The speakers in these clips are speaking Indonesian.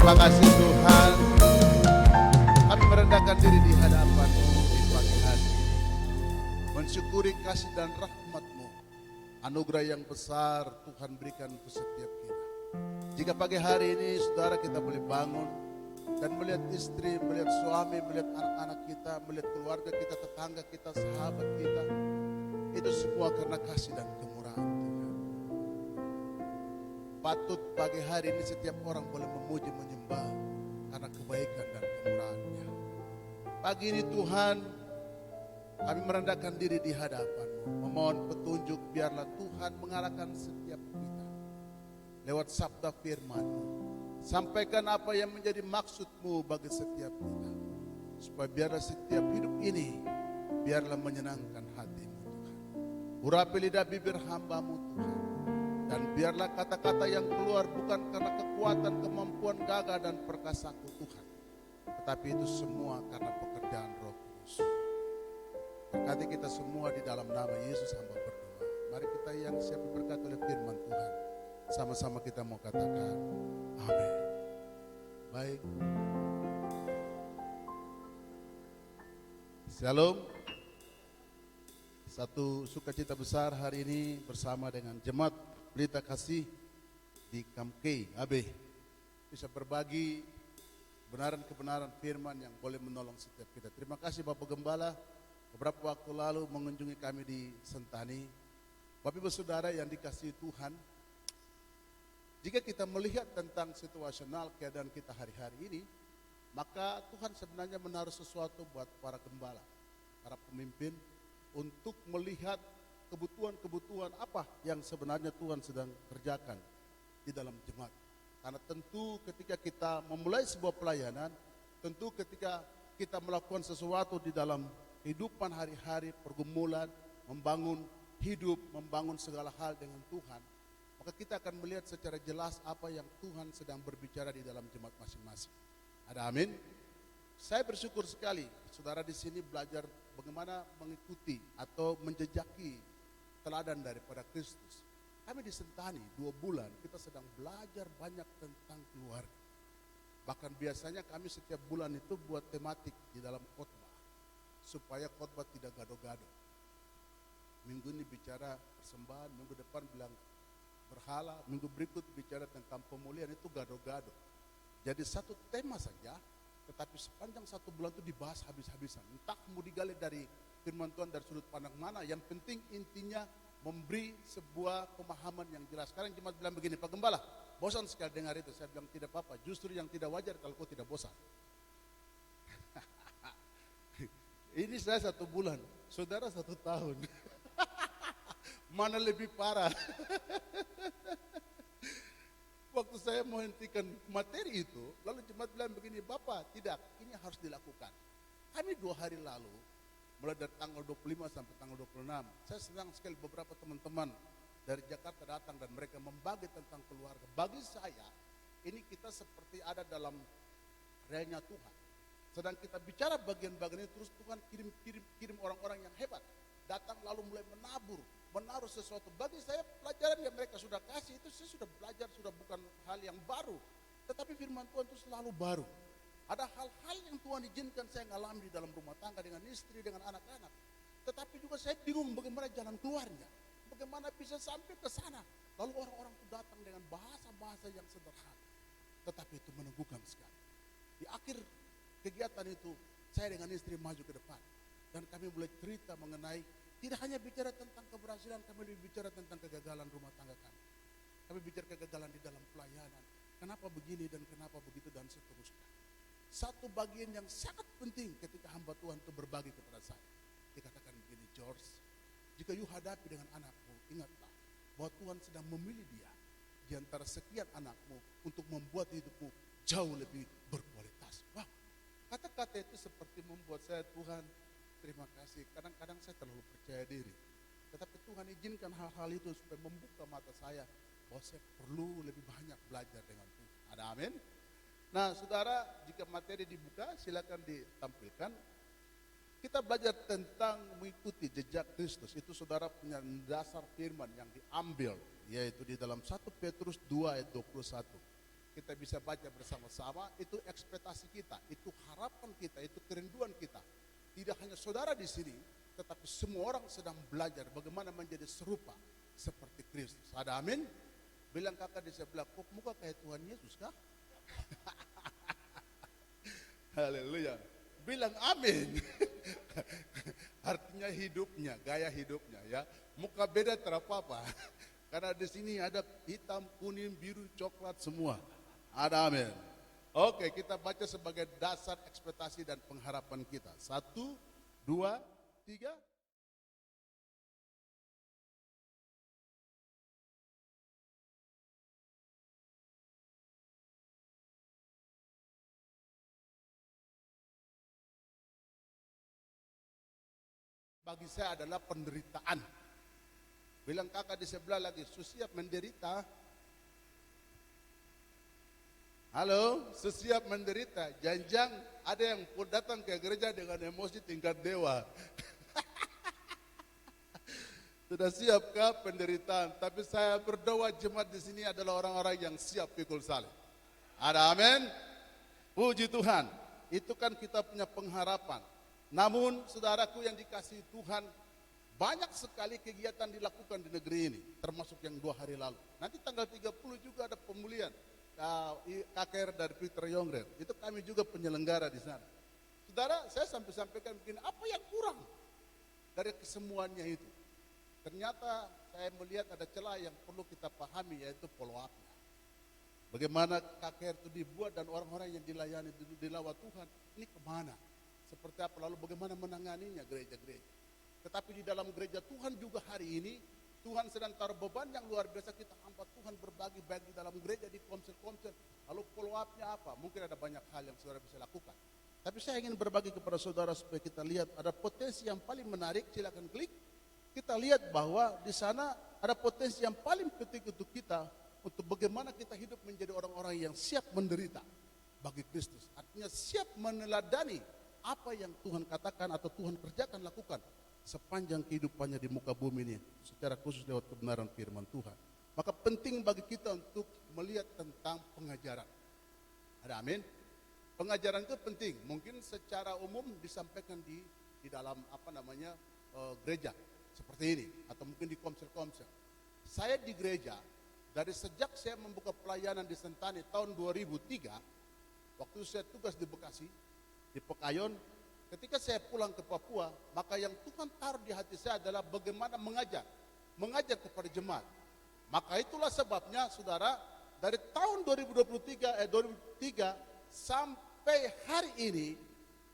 Terima kasih Tuhan. Kami merendahkan diri di hadapan-Mu di pagi hari ini. Mensyukuri kasih dan rahmat-Mu. Anugerah yang besar Tuhan berikan untuk setiap kita. Jika pagi hari ini saudara kita boleh bangun dan melihat istri, melihat suami, melihat anak-anak kita, melihat keluarga kita, tetangga kita, sahabat kita. Itu semua karena kasih dan kemurahan Tuhan. Patut pagi hari ini setiap orang boleh memuji menyembah karena kebaikan dan kemurahan-Nya. Pagi ini Tuhan, kami merendahkan diri di hadapan-Mu, memohon petunjuk biarlah Tuhan mengarahkan setiap kita lewat sabda firman-Mu. Sampaikan apa yang menjadi maksud-Mu bagi setiap kita, supaya biarlah setiap hidup ini biarlah menyenangkan hati-Mu Tuhan. Urapi lidah bibir hamba-Mu Tuhan, dan biarlah kata-kata yang keluar bukan karena kekuatan, kemampuan, gagah dan perkasaku Tuhan, tetapi itu semua karena pekerjaan Roh Kudus. Berkati kita semua di dalam nama Yesus hamba berdoa. Mari kita yang siap diberkati oleh firman Tuhan, sama-sama kita mau katakan amin. Baik. Shalom. Satu sukacita besar hari ini bersama dengan jemaat Pelita Kasih di Kamkei AB bisa berbagi kebenaran-kebenaran firman yang boleh menolong setiap kita. Terima kasih Bapak Gembala beberapa waktu lalu mengunjungi kami di Sentani. Bapak Ibu Saudara yang dikasihi Tuhan, jika kita melihat tentang situasional keadaan kita hari-hari ini, maka Tuhan sebenarnya menaruh sesuatu buat para gembala, para pemimpin untuk melihat kebutuhan-kebutuhan apa yang sebenarnya Tuhan sedang kerjakan di dalam jemaat. Karena tentu ketika kita memulai sebuah pelayanan, tentu ketika kita melakukan sesuatu di dalam kehidupan hari-hari, pergumulan, membangun hidup, membangun segala hal dengan Tuhan, maka kita akan melihat secara jelas apa yang Tuhan sedang berbicara di dalam jemaat masing-masing. Ada amin? Saya bersyukur sekali saudara di sini belajar bagaimana mengikuti atau menjejaki teladan daripada Kristus. Kami di Sentani 2 bulan kita sedang belajar banyak tentang keluarga. Bahkan biasanya kami setiap bulan itu buat tematik di dalam khotbah supaya khotbah tidak gado-gado. Minggu ini bicara persembahan, minggu depan bilang berhala, minggu berikut bicara tentang pemulihan, itu gado-gado. Jadi satu tema saja, tetapi sepanjang 1 bulan itu dibahas habis-habisan. Entah mau digali dari firman Tuhan dari sudut pandang mana, yang penting intinya memberi sebuah pemahaman yang jelas. Sekarang jemaat bilang begini, Pak Gembala, bosan sekali dengar itu. Saya bilang tidak apa-apa, justru yang tidak wajar kalau kau tidak bosan. Ini saya 1 bulan, saudara 1 tahun. Mana lebih parah? Waktu saya menghentikan materi itu, lalu jemaat bilang begini, Bapak, tidak, ini harus dilakukan. Kami 2 hari lalu, mulai dari tanggal 25 sampai tanggal 26, saya senang sekali beberapa teman-teman dari Jakarta datang dan mereka membagi tentang keluarga. Bagi saya, ini kita seperti ada dalam realnya Tuhan. Sedang kita bicara bagian-bagian ini, terus Tuhan kirim orang-orang yang hebat. Datang lalu mulai menabur, menaruh sesuatu. Bagi saya pelajaran yang mereka sudah kasih itu saya sudah belajar, sudah bukan hal yang baru. Tetapi firman Tuhan itu selalu baru. Ada hal-hal yang Tuhan izinkan saya ngalami di dalam rumah tangga dengan istri, dengan anak-anak. Tetapi juga saya bingung bagaimana jalan keluarnya. Bagaimana bisa sampai ke sana. Lalu orang-orang itu datang dengan bahasa-bahasa yang sederhana. Tetapi itu menegurkan sekali. Di akhir kegiatan itu saya dengan istri maju ke depan. Dan kami mulai cerita mengenai tidak hanya bicara tentang keberhasilan, kami lebih bicara tentang kegagalan rumah tangga kami. Kami bicara kegagalan di dalam pelayanan. Kenapa begini dan kenapa begitu dan seterusnya. Satu bagian yang sangat penting ketika hamba Tuhan itu berbagi kepada saya. Dikatakan begini, George, jika you hadapi dengan anakmu, ingatlah bahwa Tuhan sedang memilih dia di antara sekian anakmu untuk membuat hidupmu jauh lebih berkualitas. Wah, kata-kata itu seperti membuat saya, Tuhan, terima kasih. Kadang-kadang saya terlalu percaya diri. Tetapi Tuhan izinkan hal-hal itu supaya membuka mata saya bahwa saya perlu lebih banyak belajar dengan Tuhan. Ada amin? Nah, saudara, jika materi dibuka, silakan ditampilkan. Kita belajar tentang mengikuti jejak Kristus. Itu saudara punya dasar firman yang diambil, yaitu di dalam 1 Petrus 2 ayat 21. kita bisa baca bersama-sama, itu ekspektasi kita, itu harapan kita, itu kerinduan kita. Tidak hanya saudara di sini, tetapi semua orang sedang belajar bagaimana menjadi serupa seperti Kristus. Ada amin? Bilang kakak di sebelah, kok muka kayak Tuhan Yesus kah? Haleluya. Bilang amin. Artinya hidupnya, gaya hidupnya ya. Muka beda terapa-apa. Karena di sini ada hitam, kuning, biru, coklat semua. Ada amin. Oke, kita baca sebagai dasar ekspektasi dan pengharapan kita. 1, 2, 3. Bagi saya adalah penderitaan. Bilang kakak di sebelah lagi, siap menderita. Halo, sesiap menderita. Janjang ada yang datang ke gereja dengan emosi tingkat dewa. Sudah siapkah penderitaan? Tapi saya berdoa jemaat di sini adalah orang-orang yang siap pikul salib. Ada amin? Puji Tuhan. Itu kan kita punya pengharapan. Namun saudaraku yang dikasihi Tuhan, banyak sekali kegiatan dilakukan di negeri ini, termasuk yang 2 hari lalu. Nanti tanggal 30 juga ada pemulihan. KKR dari Peter Yongrer, itu kami juga penyelenggara di sana. Saudara, saya sampaikan begini, apa yang kurang dari kesemuanya itu? Ternyata saya melihat ada celah yang perlu kita pahami, yaitu follow up. Bagaimana KKR itu dibuat dan orang-orang yang dilayani di lawat Tuhan, ini kemana? Seperti apa? Lalu bagaimana menanganinya gereja-gereja? Tetapi di dalam gereja Tuhan juga hari ini, Tuhan sedang taruh beban yang luar biasa, kita hamba Tuhan berbagi-bagi dalam gereja di komsel-komsel. Lalu follow up-nya apa? Mungkin ada banyak hal yang saudara bisa lakukan. Tapi saya ingin berbagi kepada saudara supaya kita lihat ada potensi yang paling menarik, silakan klik. Kita lihat bahwa di sana ada potensi yang paling penting untuk kita, untuk bagaimana kita hidup menjadi orang-orang yang siap menderita bagi Kristus. Artinya siap meneladani apa yang Tuhan katakan atau Tuhan kerjakan, lakukan sepanjang kehidupannya di muka bumi ini, secara khusus lewat kebenaran firman Tuhan. Maka penting bagi kita untuk melihat tentang pengajaran. Ada amin? Pengajaran itu penting. Mungkin secara umum disampaikan di dalam gereja seperti ini, atau mungkin di komsel-komsel. Saya di gereja dari sejak saya membuka pelayanan di Sentani tahun 2003, waktu saya tugas di Bekasi, di Pekayon. Ketika saya pulang ke Papua, maka yang Tuhan taruh di hati saya adalah bagaimana mengajar kepada jemaat. Maka itulah sebabnya saudara, dari tahun 2003 sampai hari ini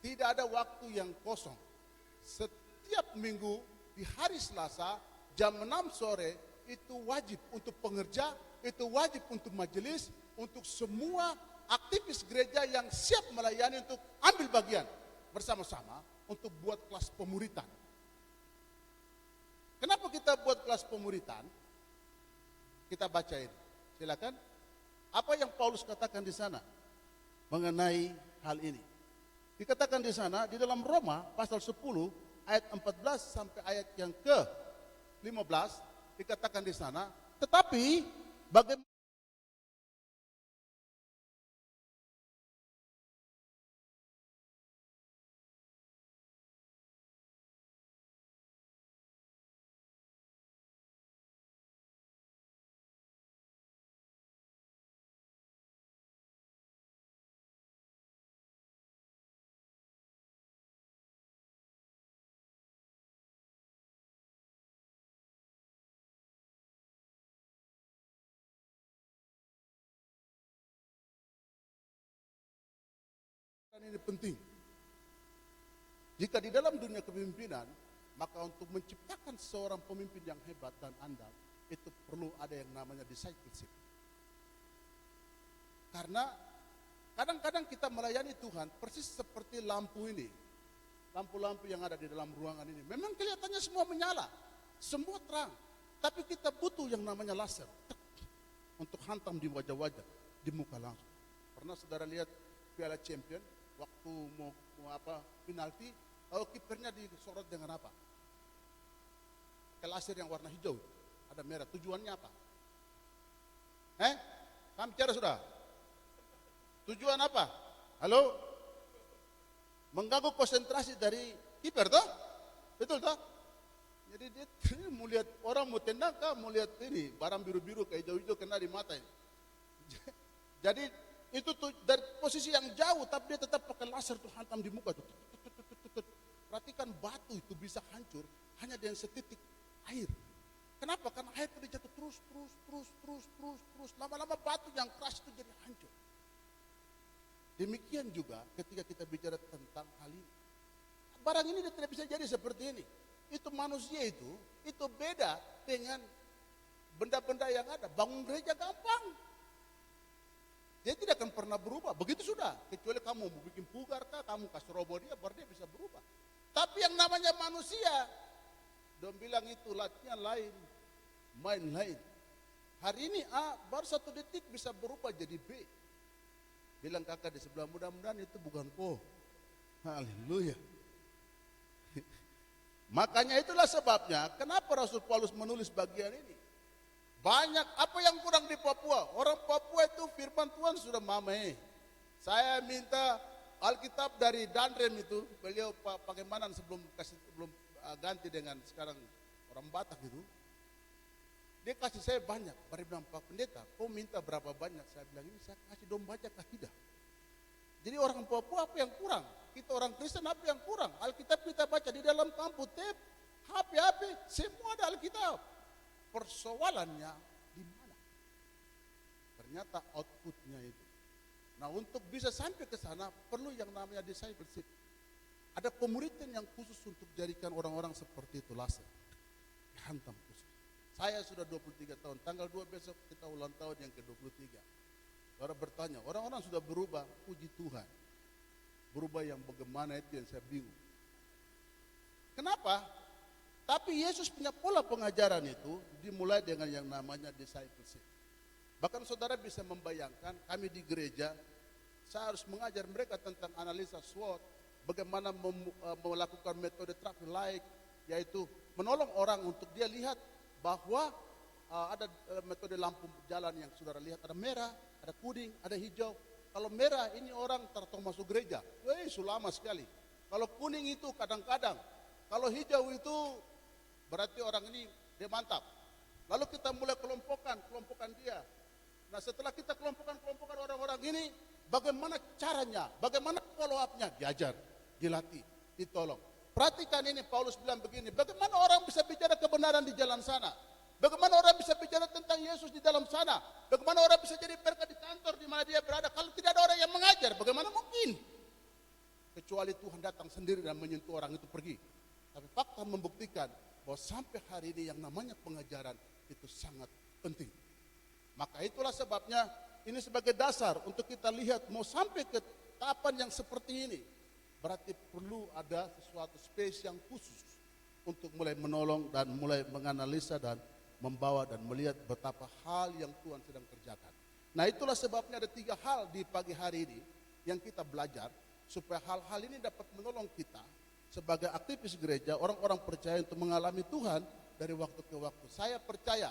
tidak ada waktu yang kosong. Setiap minggu di hari Selasa jam 6 sore itu wajib untuk pengerja, itu wajib untuk majelis, untuk semua aktivis gereja yang siap melayani untuk ambil bagian bersama-sama untuk buat kelas pemuritan. Kenapa kita buat kelas pemuritan? Kita bacain, silakan. Apa yang Paulus katakan di sana mengenai hal ini? Dikatakan di sana di dalam Roma pasal 10 ayat 14 sampai ayat yang ke-15 dikatakan di sana, tetapi bagaimana ini penting. Jika di dalam dunia kepemimpinan, maka untuk menciptakan seorang pemimpin yang hebat dan andal, itu perlu ada yang namanya discipleship. Karena kadang-kadang kita melayani Tuhan persis seperti lampu ini. Lampu-lampu yang ada di dalam ruangan ini. Memang kelihatannya semua menyala, semua terang. Tapi kita butuh yang namanya laser untuk hantam di wajah-wajah, di muka langsung. Pernah saudara lihat Piala Champion, waktu mau penalti, lalu kipernya disorot dengan apa? Laser yang warna hijau, ada merah. Tujuannya apa? Kami bicara sudah. Tujuan apa? Halo? Mengganggu konsentrasi dari kiper toh? Betul toh? Jadi dia mau lihat orang mau tendang kah, mau lihat ini barang biru-biru kayak hijau-hijau kena di mata ini. Jadi itu tuh dari posisi yang jauh tapi dia tetap pakai laser tuh hantam di muka tuh. Perhatikan batu itu bisa hancur hanya dengan setitik air. Kenapa? Karena air itu jatuh terus. Lama-lama batu yang keras itu jadi hancur. Demikian juga ketika kita bicara tentang hal ini. Barang ini tidak bisa jadi seperti ini. Itu manusia itu beda dengan benda-benda yang ada. Bangun gereja gampang. Dia tidak akan pernah berubah. Begitu sudah. Kecuali kamu mau bikin pugar kah, kamu kasih roboh dia, baru dia bisa berubah. Tapi yang namanya manusia, dong bilang itu latihnya lain, main lain. Hari ini A, baru 1 detik bisa berubah jadi B. Bilang kakak di sebelah, mudah-mudahan itu bukan O. Haleluya. Makanya itulah sebabnya kenapa Rasul Paulus menulis bagian ini. Banyak apa yang kurang di Papua. Orang Papua itu firman Tuhan sudah mamai. Saya minta Alkitab dari Danrem itu, beliau pakai mana sebelum ganti dengan sekarang orang Batak itu. Dia kasih saya banyak. Baru bilang, Pak Pendeta, kau minta berapa banyak? Saya bilang, ini saya kasih dong baca kaidah. Jadi orang Papua apa yang kurang? Kita orang Kristen apa yang kurang? Alkitab kita baca di dalam komputer, HP, semua ada Alkitab. Persoalannya di mana? Ternyata outputnya itu. Nah, untuk bisa sampai ke sana perlu yang namanya discipleship. Ada pemuritan yang khusus untuk jadikan orang-orang seperti itu laser. Dihantam khusus. Saya sudah 23 tahun, tanggal 2 besok kita ulang tahun yang ke-23. Orang bertanya, orang-orang sudah berubah, puji Tuhan. Berubah yang bagaimana itu yang saya bingung. Kenapa? Tapi Yesus punya pola pengajaran itu dimulai dengan yang namanya discipleship. Bahkan saudara bisa membayangkan kami di gereja, saya harus mengajar mereka tentang analisa SWOT, bagaimana melakukan metode traffic light, yaitu menolong orang untuk dia lihat bahwa ada metode lampu jalan yang saudara lihat, ada merah, ada kuning, ada hijau. Kalau merah ini orang tertong masuk gereja, lama sekali. Kalau kuning itu kadang-kadang, kalau hijau itu berarti orang ini dia mantap. Lalu kita mulai kelompokkan dia. Nah, setelah kita kelompokkan orang-orang ini, bagaimana caranya, bagaimana follow up-nya, diajar, dilatih, ditolong. Perhatikan ini, Paulus bilang begini, bagaimana orang bisa bicara kebenaran di jalan sana? Bagaimana orang bisa bicara tentang Yesus di dalam sana? Bagaimana orang bisa jadi berkat di kantor di mana dia berada? Kalau tidak ada orang yang mengajar, bagaimana mungkin? Kecuali Tuhan datang sendiri dan menyentuh orang itu pergi. Tapi fakta membuktikan bahwa sampai hari ini yang namanya pengajaran itu sangat penting. Maka itulah sebabnya ini sebagai dasar untuk kita lihat mau sampai ke tahapan yang seperti ini. Berarti perlu ada sesuatu space yang khusus untuk mulai menolong dan mulai menganalisa dan membawa dan melihat betapa hal yang Tuhan sedang kerjakan. Nah, itulah sebabnya ada 3 hal di pagi hari ini yang kita belajar supaya hal-hal ini dapat menolong kita sebagai aktivis gereja, orang-orang percaya untuk mengalami Tuhan dari waktu ke waktu. Saya percaya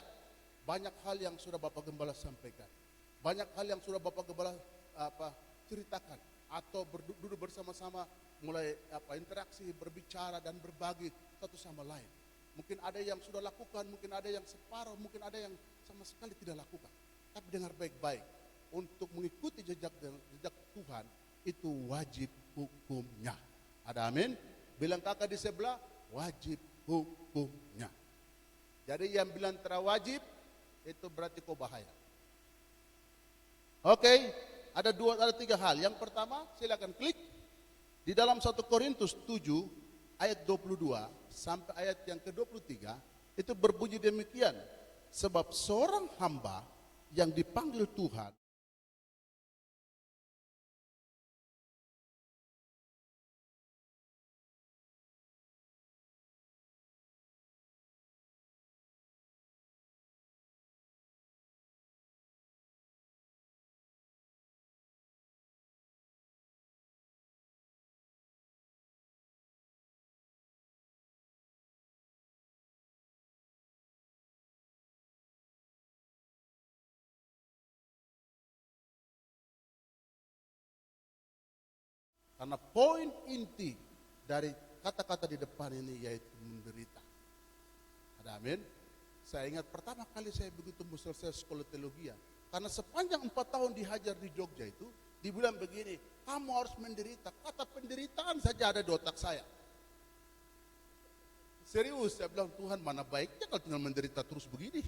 banyak hal yang sudah Bapak Gembala sampaikan, banyak hal yang sudah Bapak Gembala ceritakan atau duduk bersama-sama mulai interaksi, berbicara dan berbagi satu sama lain. Mungkin ada yang sudah lakukan, mungkin ada yang separuh, mungkin ada yang sama sekali tidak lakukan. Tapi dengar baik-baik, untuk mengikuti jejak Tuhan itu wajib hukumnya. Ada amin? Bilang kakak di sebelah, wajib hukumnya. Jadi yang bilang terawajib, itu berarti kau bahaya. Oke, ada 3 hal. Yang pertama, silakan klik di dalam 1 Korintus 7 ayat 22 sampai ayat yang ke-23 itu berbunyi demikian, sebab seorang hamba yang dipanggil Tuhan Karena poin inti dari kata-kata di depan ini yaitu menderita. Ada amin? Saya ingat pertama kali saya begitu selesai sekolah teologi, karena sepanjang 4 tahun dihajar di Jogja itu, dibilang begini, kamu harus menderita. Kata penderitaan saja ada di otak saya. Serius, saya bilang, Tuhan mana baiknya kalau tinggal menderita terus begini.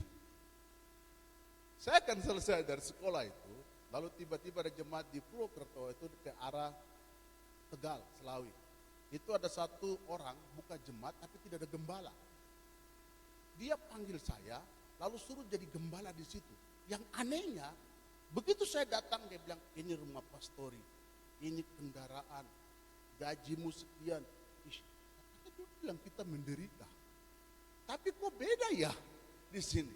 Saya akan selesai dari sekolah itu, lalu tiba-tiba ada jemaat di Purwokerto itu ke arah Tegal, Selawi. Itu ada satu orang buka jemaat tapi tidak ada gembala. Dia panggil saya, lalu suruh jadi gembala di situ. Yang anehnya, begitu saya datang dia bilang, ini rumah pastori, ini kendaraan, gajimu sekian. Dia bilang kita menderita. Tapi kok beda ya di sini?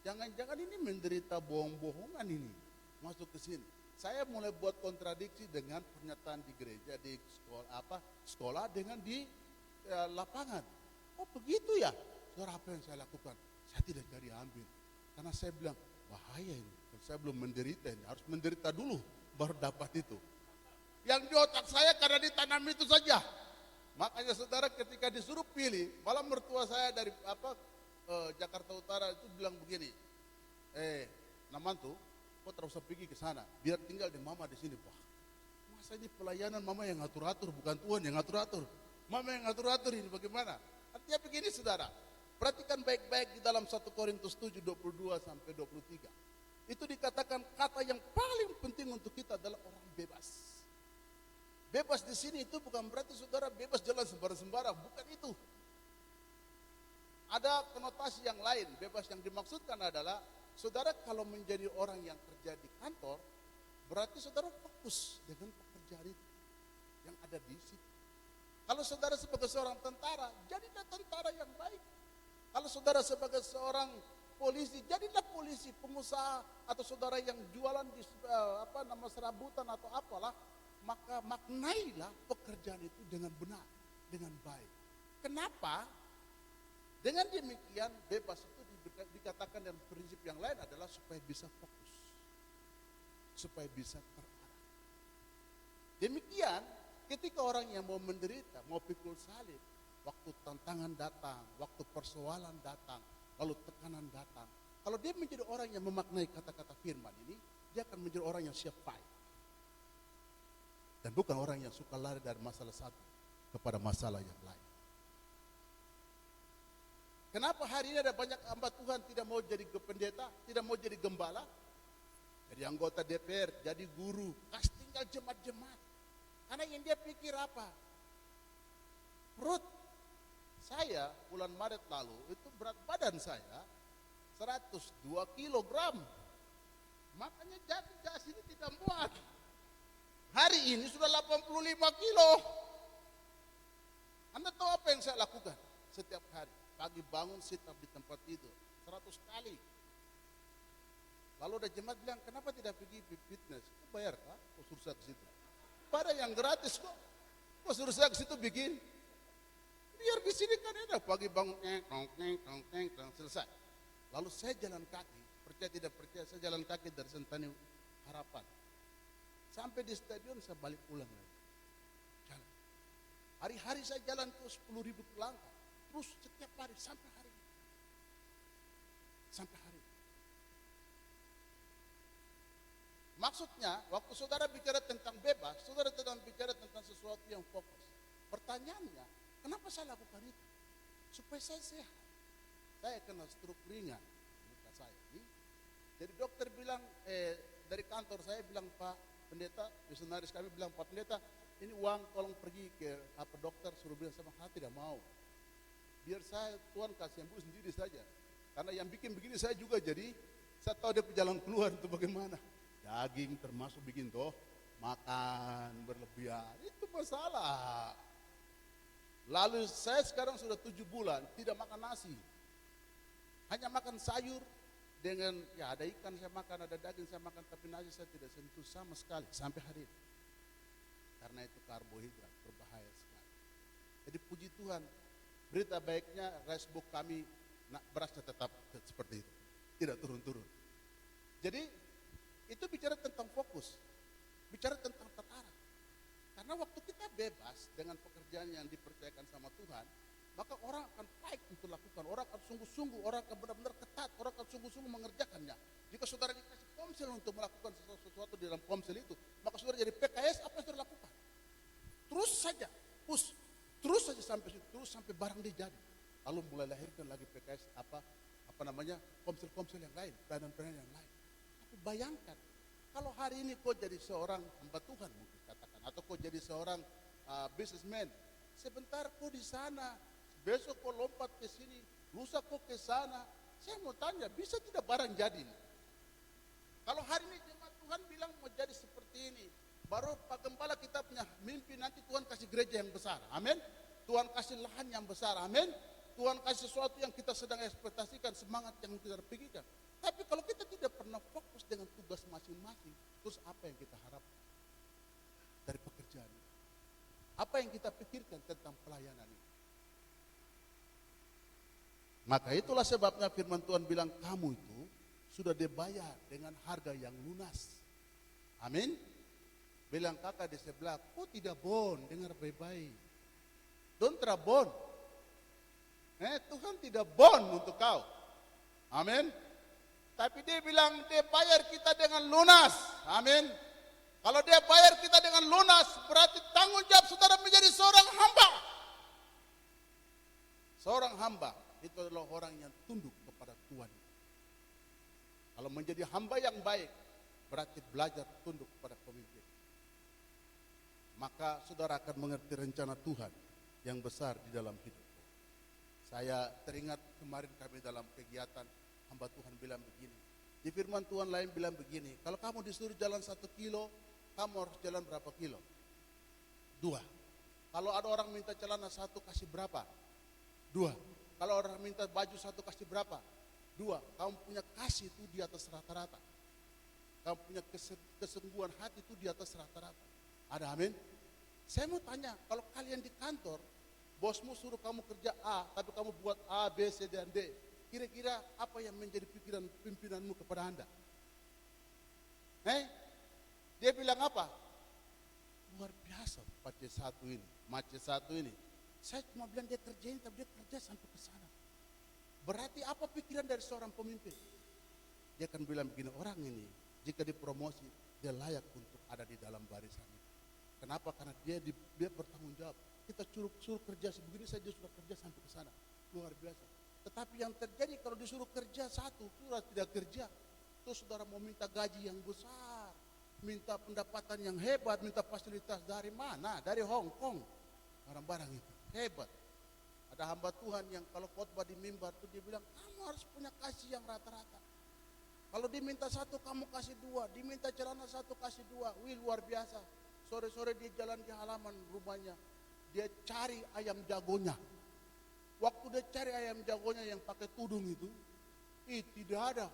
Jangan-jangan ini menderita bohong-bohongan ini masuk ke sini. Saya mulai buat kontradiksi dengan pernyataan di gereja, di sekolah dengan di lapangan. Oh begitu ya? Saudara, apa yang saya lakukan? Saya tidak cari ambil. Karena saya bilang, bahaya ini. Kalau saya belum menderita ini, harus menderita dulu, baru dapat itu. Yang di otak saya karena ditanam itu saja. Makanya saudara ketika disuruh pilih, malah mertua saya dari Jakarta Utara itu bilang begini, Namantu, kok terus pergi ke sana, biar tinggal di mama di sini. Wah, masa ini pelayanan mama yang ngatur-atur, bukan Tuhan yang ngatur-atur. Mama yang ngatur-atur ini bagaimana? Artinya begini saudara, perhatikan baik-baik di dalam 1 Korintus 7, 22 sampai 23. Itu dikatakan kata yang paling penting untuk kita adalah orang bebas. Bebas di sini itu bukan berarti saudara bebas jalan sembarang-sembarang, bukan itu. Ada konotasi yang lain. Bebas yang dimaksudkan adalah saudara kalau menjadi orang yang kerja di kantor, berarti saudara fokus dengan pekerjaan itu yang ada di situ. Kalau saudara sebagai seorang tentara, jadilah tentara yang baik. Kalau saudara sebagai seorang polisi, jadilah polisi, pengusaha, atau saudara yang jualan di serabutan atau apalah, maka maknailah pekerjaan itu dengan benar, dengan baik. Kenapa? Dengan demikian bebas itu dikatakan dalam prinsip yang lain adalah supaya bisa fokus, supaya bisa terarah. Demikian ketika orang yang mau menderita, mau pikul salib, waktu tantangan datang, waktu persoalan datang, lalu tekanan datang, kalau dia menjadi orang yang memaknai kata-kata firman ini, dia akan menjadi orang yang siap fight. Dan bukan orang yang suka lari dari masalah satu kepada masalah yang lain. Kenapa hari ini ada banyak hamba Tuhan tidak mau jadi pendeta, tidak mau jadi gembala, jadi anggota DPR, jadi guru, kasih tinggal jemaat-jemaat. Karena yang dia pikir apa? Perut saya bulan Maret lalu itu berat badan saya 102 kilogram. Makanya jadi gas ini tidak muat. Hari ini sudah 85 kilo. Anda tahu apa yang saya lakukan setiap hari? Pagi bangun sit up di tempat tidur 100 kali. Lalu ada jemaat bilang, kenapa tidak pergi fitness? Kok bayar kah? Kok suruh saya ke situ? Pada yang gratis kok. Kok suruh saya ke situ bikin? Biar di sini kan enak. Pagi bangun, selesai. Lalu saya jalan kaki, percaya tidak percaya, saya jalan kaki dari Sentani Harapan. Sampai di stadion saya balik pulang lagi. Jalan. Hari-hari saya jalan ke 10.000 langkah. Terus setiap hari sampai hari ini. Sampai hari ini. Maksudnya, waktu saudara bicara tentang bebas, saudara sedang bicara tentang sesuatu yang fokus. Pertanyaannya, kenapa saya lakukan itu? Supaya saya sehat. Saya kena stroke ringan. Muka saya ini. Jadi dokter bilang, dari kantor saya bilang, Pak Pendeta, misionaris kami bilang, Pak Pendeta, ini uang tolong pergi ke dokter, suruh bilang sama saya tidak mau. Biar saya, Tuhan kasih sembuh sendiri saja. Karena yang bikin begini saya juga, jadi saya tahu dia jalan keluar itu bagaimana. Daging termasuk bikin toh, makan berlebihan, itu masalah. Lalu saya sekarang sudah 7 bulan tidak makan nasi. Hanya makan sayur dengan, ya ada ikan saya makan, ada daging saya makan, tapi nasi saya tidak sentuh sama sekali sampai hari ini. Karena itu karbohidrat, berbahaya sekali. Jadi puji Tuhan, berita baiknya rice book kami, berasnya tetap seperti itu. Tidak turun-turun. Jadi, itu bicara tentang fokus. Bicara tentang terarah. Karena waktu kita bebas dengan pekerjaan yang dipercayakan sama Tuhan, maka orang akan baik untuk lakukan, orang akan sungguh-sungguh, orang akan benar-benar ketat, orang akan sungguh-sungguh mengerjakannya. Jika saudara dikasih pomsel untuk melakukan sesuatu di dalam pomsel itu, maka saudara jadi PKS, apa yang saudara lakukan? Terus saja, terus saja sampai situ, terus sampai barang dia jadi. Lalu mulai lahirkan lagi PKS pomsel-pomsel yang lain, pelayanan-pelayanan yang lain. Tapi bayangkan, kalau hari ini kau jadi seorang hamba Tuhan mungkin katakan, atau kau jadi seorang businessman, sebentar kau di sana, besok kau lompat ke sini, lusa kau ke sana. Saya mau tanya, bisa tidak barang jadi? Kalau hari ini jemaat Tuhan bilang mau jadi seperti ini, baru Pak Gembala kita punya mimpi nanti Tuhan kasih gereja yang besar, amin. Tuhan kasih lahan yang besar, amin. Tuhan kasih sesuatu yang kita sedang ekspektasikan, semangat yang kita pikirkan. Tapi kalau kita tidak pernah fokus dengan tugas masing-masing, terus apa yang kita harapkan dari pekerjaan ini? Apa yang kita pikirkan tentang pelayanan ini? Maka itulah sebabnya firman Tuhan bilang, kamu itu sudah dibayar dengan harga yang lunas. Amin. Bilang kakak di sebelah, kok tidak bon, dengar baik-baik. Don't bon. Tuhan tidak bon untuk kau. Amin. Tapi dia bilang, dia bayar kita dengan lunas. Amin. Kalau dia bayar kita dengan lunas, berarti tanggung jawab saudara menjadi seorang hamba. Seorang hamba itu adalah orang yang tunduk kepada Tuhan. Kalau menjadi hamba yang baik, berarti belajar tunduk kepada pemimpin. Maka saudara akan mengerti rencana Tuhan yang besar di dalam hidup. Saya teringat kemarin kami dalam kegiatan, hamba Tuhan bilang begini. Di firman Tuhan lain bilang begini, kalau kamu disuruh jalan 1 kilo, kamu harus jalan berapa kilo? 2. Kalau ada orang minta celana 1, kasih berapa? 2. Kalau orang minta baju 1, kasih berapa? 2. Kamu punya kasih itu di atas rata-rata. Kamu punya kesungguhan hati itu di atas rata-rata. Ada amin? Saya mau tanya, kalau kalian di kantor, bosmu suruh kamu kerja A, tapi kamu buat A, B, C, dan D. Kira-kira apa yang menjadi pikiran pimpinanmu kepada Anda? Dia bilang apa? Luar biasa macet satu ini. Saya cuma bilang dia kerjain, tapi dia kerja sampai ke sana. Berarti apa pikiran dari seorang pemimpin? Dia akan bilang begini, orang ini jika dipromosi, dia layak untuk ada di dalam barisan itu. Kenapa? Karena dia bertanggung jawab. Kita suruh kerja sebegini saja sudah kerja sampai ke sana. Luar biasa. Tetapi yang terjadi kalau disuruh kerja 1, sudah tidak kerja. Terus saudara mau minta gaji yang besar, minta pendapatan yang hebat, minta fasilitas dari mana? Dari Hong Kong. Barang-barang itu hebat. Ada hamba Tuhan yang kalau khotbah di mimbar itu dia bilang, kamu harus punya kasih yang rata-rata. Kalau diminta 1, kamu kasih 2. Diminta celana 1, kasih 2. Wih, luar biasa. Sore-sore dia jalan di halaman rumahnya. Dia cari ayam jagonya. Waktu dia cari ayam jagonya yang pakai tudung itu tidak ada.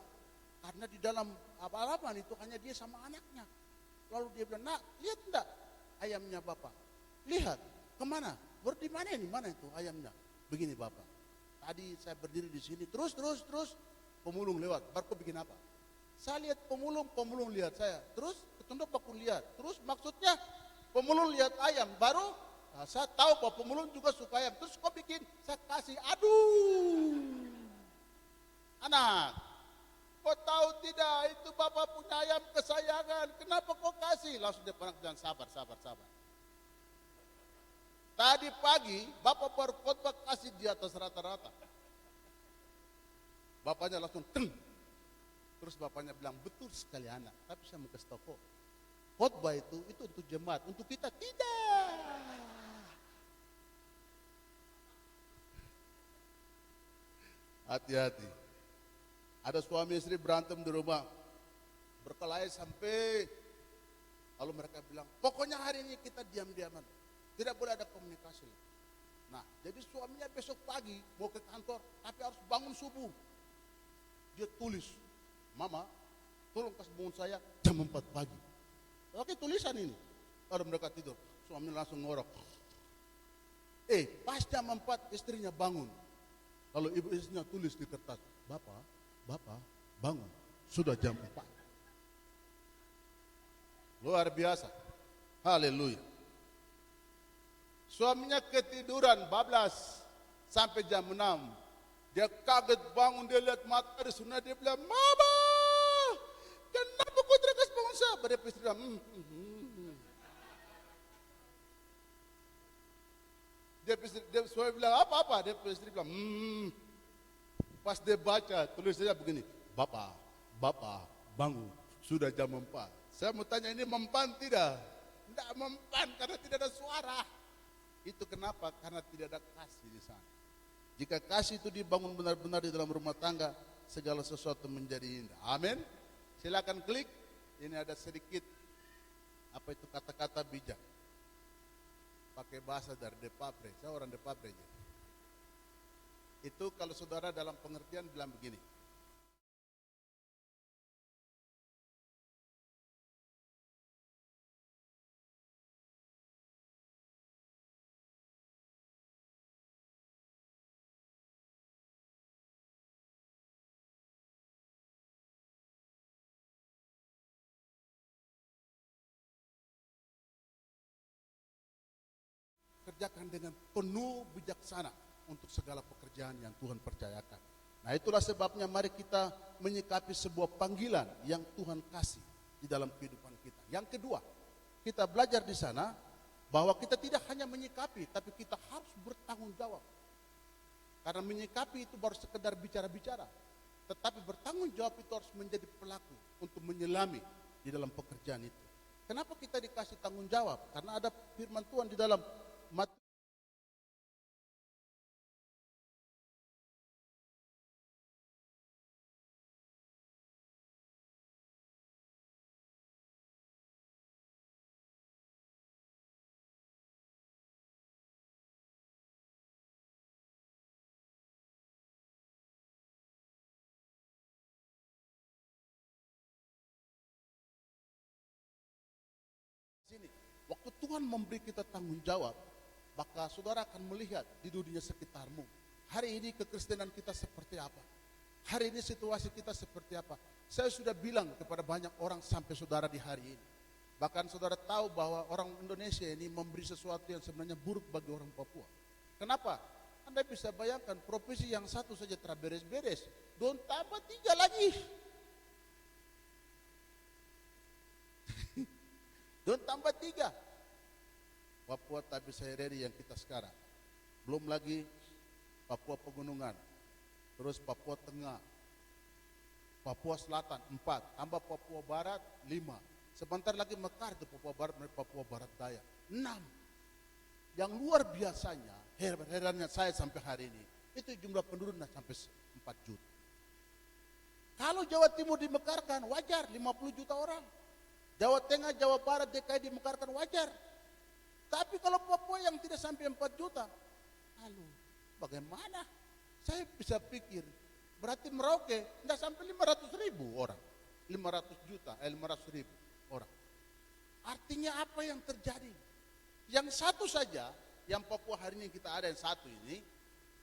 Karena di dalam halaman itu hanya dia sama anaknya. Lalu dia bilang, nak, lihat enggak ayamnya bapak? Lihat, kemana? Di mana ini? Mana itu ayamnya? Begini bapak, tadi saya berdiri di sini, terus, pemulung lewat, baru bikin apa? Saya lihat pemulung lihat saya, terus ketunduk aku lihat, terus maksudnya pemulung lihat ayam, baru saya tahu bahwa pemulung juga suka ayam, terus kok bikin, saya kasih, aduh, anak, kau tahu tidak itu bapak punya ayam kesayangan, kenapa kau kasih? Langsung dia bilang, sabar. Tadi pagi bapak baru khotbah kasih di atas rata-rata. Bapaknya langsung teng. Terus bapaknya bilang, betul sekali anak, tapi saya mau kasih tahu kok, khotbah itu untuk jemaat, untuk kita tidak. Hati-hati. Ada suami istri berantem di rumah, berkelahi sampai, lalu mereka bilang, pokoknya hari ini kita diam-diaman, tidak boleh ada komunikasi. Nah, jadi suaminya besok pagi mau ke kantor, tapi harus bangun subuh. Dia tulis, mama, tolong kasih bangun saya jam 4 pagi. Oke, tulisan ini. Baru mereka tidur, suaminya langsung ngorok. Pas jam 4 istrinya bangun. Lalu ibu istrinya tulis di kertas, Bapak, bangun, sudah jam 4. Luar biasa. Haleluya. Suaminya ketiduran, bablas sampai jam 6. Dia kaget bangun, dia lihat matahari sunat, dia bilang, "Mama, kenapa kau terus bangun saya?" Dia istri bilang, Dia suami bilang, "Apa?" Dia istri bilang, Pas dia baca, tulisannya begini, Bapak, bangun, sudah jam 4. Saya mau tanya, ini mempan tidak? Tidak mempan karena tidak ada suara. Itu kenapa? Karena tidak ada kasih di sana. Jika kasih itu dibangun benar-benar di dalam rumah tangga, segala sesuatu menjadi indah. Amin. Silakan klik. Ini ada sedikit apa itu kata-kata bijak. Pakai bahasa dari De Papre. Saya orang De Papre. Itu kalau saudara dalam pengertian bilang begini. Kerjakan dengan penuh bijaksana untuk segala pekerjaan yang Tuhan percayakan. Nah, itulah sebabnya mari kita menyikapi sebuah panggilan yang Tuhan kasih di dalam kehidupan kita. Yang kedua, kita belajar di sana bahwa kita tidak hanya menyikapi, tapi kita harus bertanggung jawab. Karena menyikapi itu baru sekedar bicara-bicara, tetapi bertanggung jawab itu harus menjadi pelaku untuk menyelami di dalam pekerjaan itu. Kenapa kita dikasih tanggung jawab? Karena ada firman Tuhan di dalam Matius sini. Waktu Tuhan memberi kita tanggung jawab, maka saudara akan melihat di dunia sekitarmu. Hari ini kekristenan kita seperti apa? Hari ini situasi kita seperti apa? Saya sudah bilang kepada banyak orang sampai saudara di hari ini. Bahkan saudara tahu bahwa orang Indonesia ini memberi sesuatu yang sebenarnya buruk bagi orang Papua. Kenapa? Anda bisa bayangkan profesi yang satu saja terberes-beres, don tambah 3 lagi. Don tambah 3. Papua Tabi-Saireri yang kita sekarang. Belum lagi Papua Pegunungan. Terus Papua Tengah. Papua Selatan 4. Tambah Papua Barat 5. Sebentar lagi mekar itu Papua Barat dan Papua Barat Daya 6. Yang luar biasanya, herannya saya sampai hari ini, itu jumlah penduduknya sampai 4 juta. Kalau Jawa Timur dimekarkan, wajar 50 juta orang. Jawa Tengah, Jawa Barat, DKI dimekarkan, wajar. Tapi kalau Papua yang tidak sampai 4 juta, lalu bagaimana? Saya bisa pikir, berarti Merauke tidak sampai 500.000 orang. 500.000 orang. Artinya apa yang terjadi? Yang satu saja, yang Papua hari ini kita ada yang satu ini,